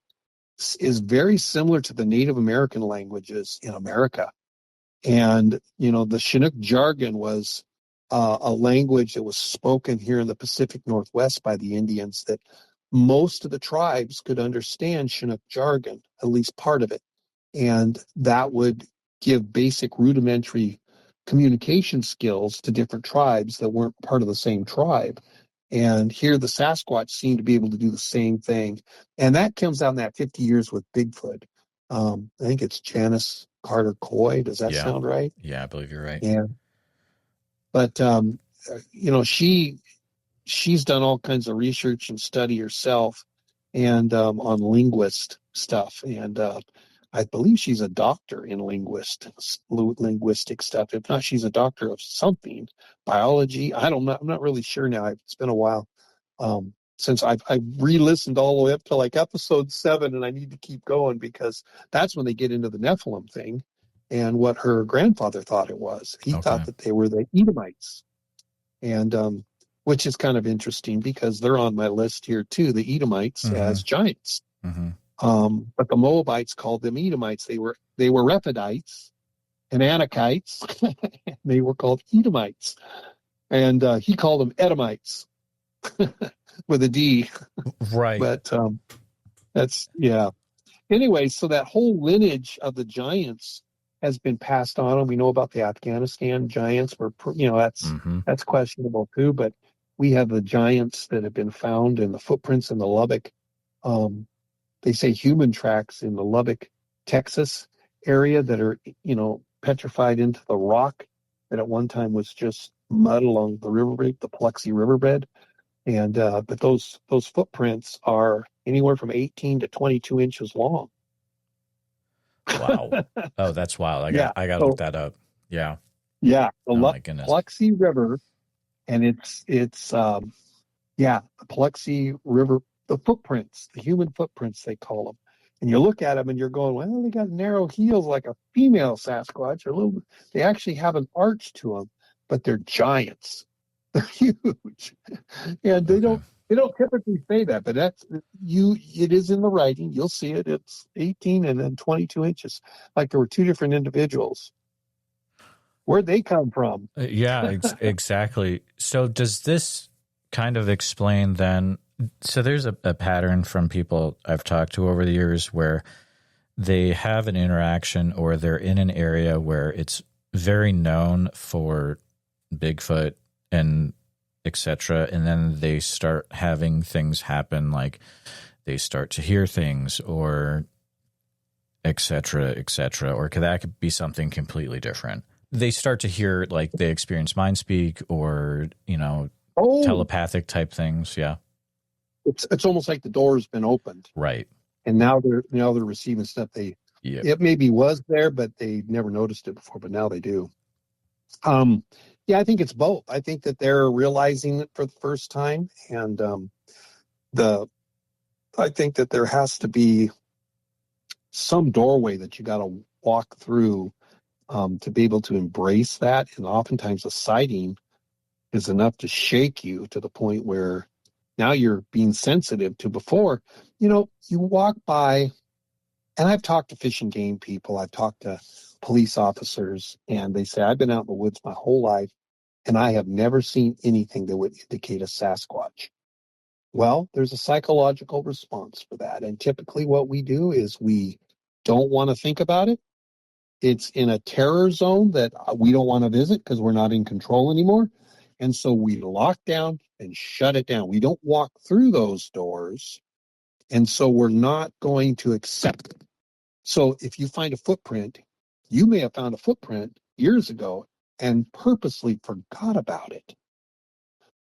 is very similar to the Native American languages in America. And, the Chinook jargon was a language that was spoken here in the Pacific Northwest by the Indians that most of the tribes could understand Chinook jargon, at least part of it. And that would give basic rudimentary communication skills to different tribes that weren't part of the same tribe. And here the Sasquatch seem to be able to do the same thing. And that comes out in that 50 years with Bigfoot. I think it's Janice Carter Coy. Does that sound right? Yeah, I believe you're right. Yeah. But, she's done all kinds of research and study herself and on linguist stuff. And I believe she's a doctor in linguistic stuff. If not, she's a doctor of something, biology. I'm not really sure now. It's been a while since I've re-listened all the way up to like episode 7, and I need to keep going because that's when they get into the Nephilim thing and what her grandfather thought it was. He thought that they were the Edomites, and which is kind of interesting because they're on my list here too, the Edomites as giants. But the Moabites called them Edomites. They were Rephaites and Anakites. And they were called Edomites. And he called them Edomites with a D. Right. But that's, yeah. Anyway, so that whole lineage of the giants has been passed on. And we know about the Afghanistan giants were, that's questionable too. But we have the giants that have been found in the footprints in the Lubbock. They say human tracks in the Lubbock, Texas area that are, petrified into the rock that at one time was just mud along the riverbed, the Paluxy riverbed. And, but those footprints are anywhere from 18 to 22 inches long. Wow. Oh, that's wild. I got to look that up. Yeah. Yeah. My goodness. Paluxy River. And the Paluxy River, the footprints, the human footprints, they call them. And you look at them and you're going, well, they got narrow heels like a female Sasquatch. They actually have an arch to them, but they're giants. They're huge. And they don't typically say that, but it is in the writing. You'll see it. It's 18 and then 22 inches. Like there were two different individuals. Where'd they come from? Yeah, exactly. So does this kind of explain then? So there's a pattern from people I've talked to over the years where they have an interaction or they're in an area where it's very known for Bigfoot and etc. And then they start having things happen, like they start to hear things or etc., or that could be something completely different. They start to hear, like they experience mind speak or, telepathic type things. Yeah. It's almost like the door's been opened. Right. And now they're receiving stuff it maybe was there, but they never noticed it before, but now they do. I think it's both. I think that they're realizing it for the first time. And I think that there has to be some doorway that you got to walk through to be able to embrace that. And oftentimes a sighting is enough to shake you to the point where now you're being sensitive to. Before, you walk by, and I've talked to fish and game people, I've talked to police officers, and they say, I've been out in the woods my whole life, and I have never seen anything that would indicate a Sasquatch. Well, there's a psychological response for that. And typically what we do is we don't want to think about it. It's in a terror zone that we don't want to visit because we're not in control anymore. And so we lock down and shut it down. We don't walk through those doors. And so we're not going to accept it. So if you find a footprint, you may have found a footprint years ago and purposely forgot about it.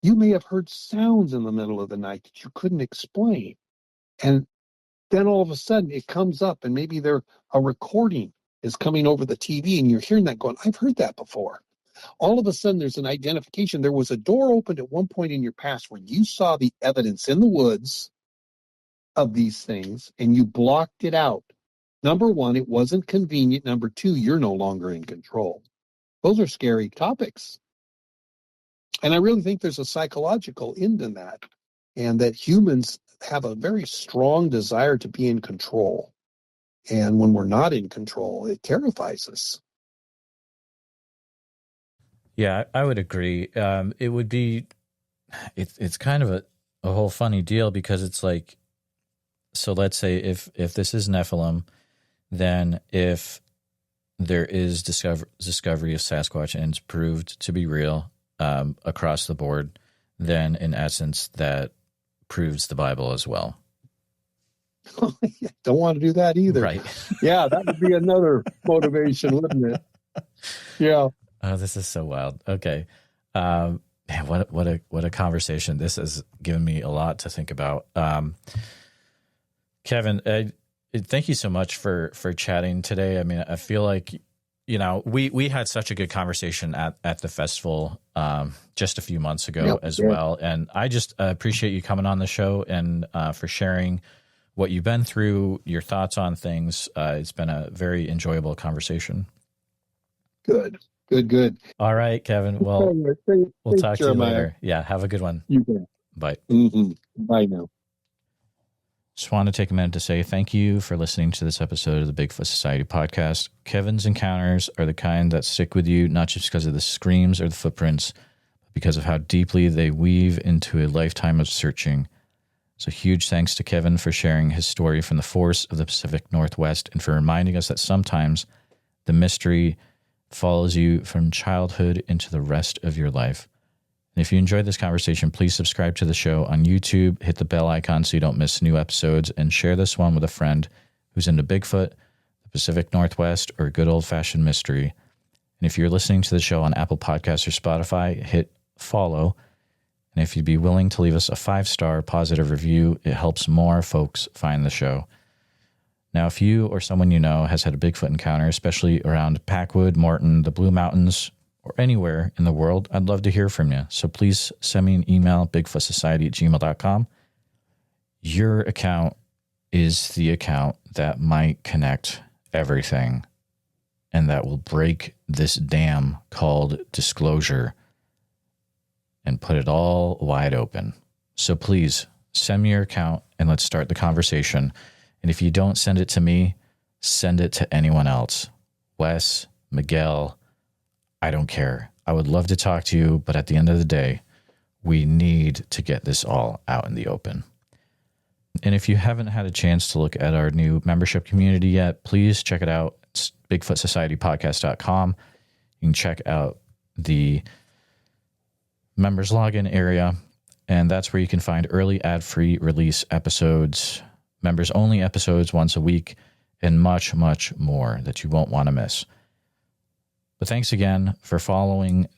You may have heard sounds in the middle of the night that you couldn't explain. And then all of a sudden it comes up, and maybe a recording is coming over the TV, and you're hearing that going, I've heard that before. All of a sudden there's an identification. There was a door opened at one point in your past where you saw the evidence in the woods of these things, and you blocked it out. Number one, it wasn't convenient. Number two, you're no longer in control. Those are scary topics. And I really think there's a psychological end in that, and that humans have a very strong desire to be in control. And when we're not in control, it terrifies us. Yeah, I would agree. It would be, it's kind of a whole funny deal, because it's like, so let's say if this is Nephilim, then if there is discovery of Sasquatch and it's proved to be real across the board, then in essence that proves the Bible as well. Don't want to do that either. Right. Yeah, that would be another motivation, wouldn't it? Yeah. Oh, this is so wild. Okay. Man, what a conversation. This has given me a lot to think about. Kevin, thank you so much for chatting today. I mean, I feel like, we had such a good conversation at the festival just a few months ago as well. And I just appreciate you coming on the show and for sharing what you've been through, your thoughts on things. It's been a very enjoyable conversation. Good. All right, Kevin. Well, we'll talk to you later. Yeah, have a good one. You bet. Bye. Mm-hmm. Bye now. Just want to take a minute to say thank you for listening to this episode of the Bigfoot Society podcast. Kevin's encounters are the kind that stick with you, not just because of the screams or the footprints, but because of how deeply they weave into a lifetime of searching. So huge thanks to Kevin for sharing his story from the forests of the Pacific Northwest and for reminding us that sometimes the mystery follows you from childhood into the rest of your life. And if you enjoyed this conversation, please subscribe to the show on YouTube, hit the bell icon so you don't miss new episodes, and share this one with a friend who's into Bigfoot, the Pacific Northwest, or good old-fashioned mystery. And if you're listening to the show on Apple Podcasts or Spotify, hit follow. And if you'd be willing to leave us a 5-star positive review, it helps more folks find the show. Now, if you or someone you know has had a Bigfoot encounter, especially around Packwood, Morton, the Blue Mountains, or anywhere in the world, I'd love to hear from you. So please send me an email, bigfootsociety@gmail.com. Your account is the account that might connect everything and that will break this dam called disclosure and put it all wide open. So please send me your account and let's start the conversation. And if you don't send it to me, send it to anyone else. Wes, Miguel, I don't care. I would love to talk to you, but at the end of the day, we need to get this all out in the open. And if you haven't had a chance to look at our new membership community yet, please check it out. It's BigfootSocietyPodcast.com. You can check out the members login area, and that's where you can find early ad-free release episodes, members only episodes once a week, and much, much more that you won't want to miss. But thanks again for following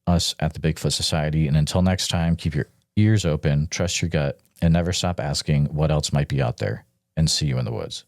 us at the Bigfoot Society. And until next time, keep your ears open, trust your gut, and never stop asking what else might be out there. And see you in the woods.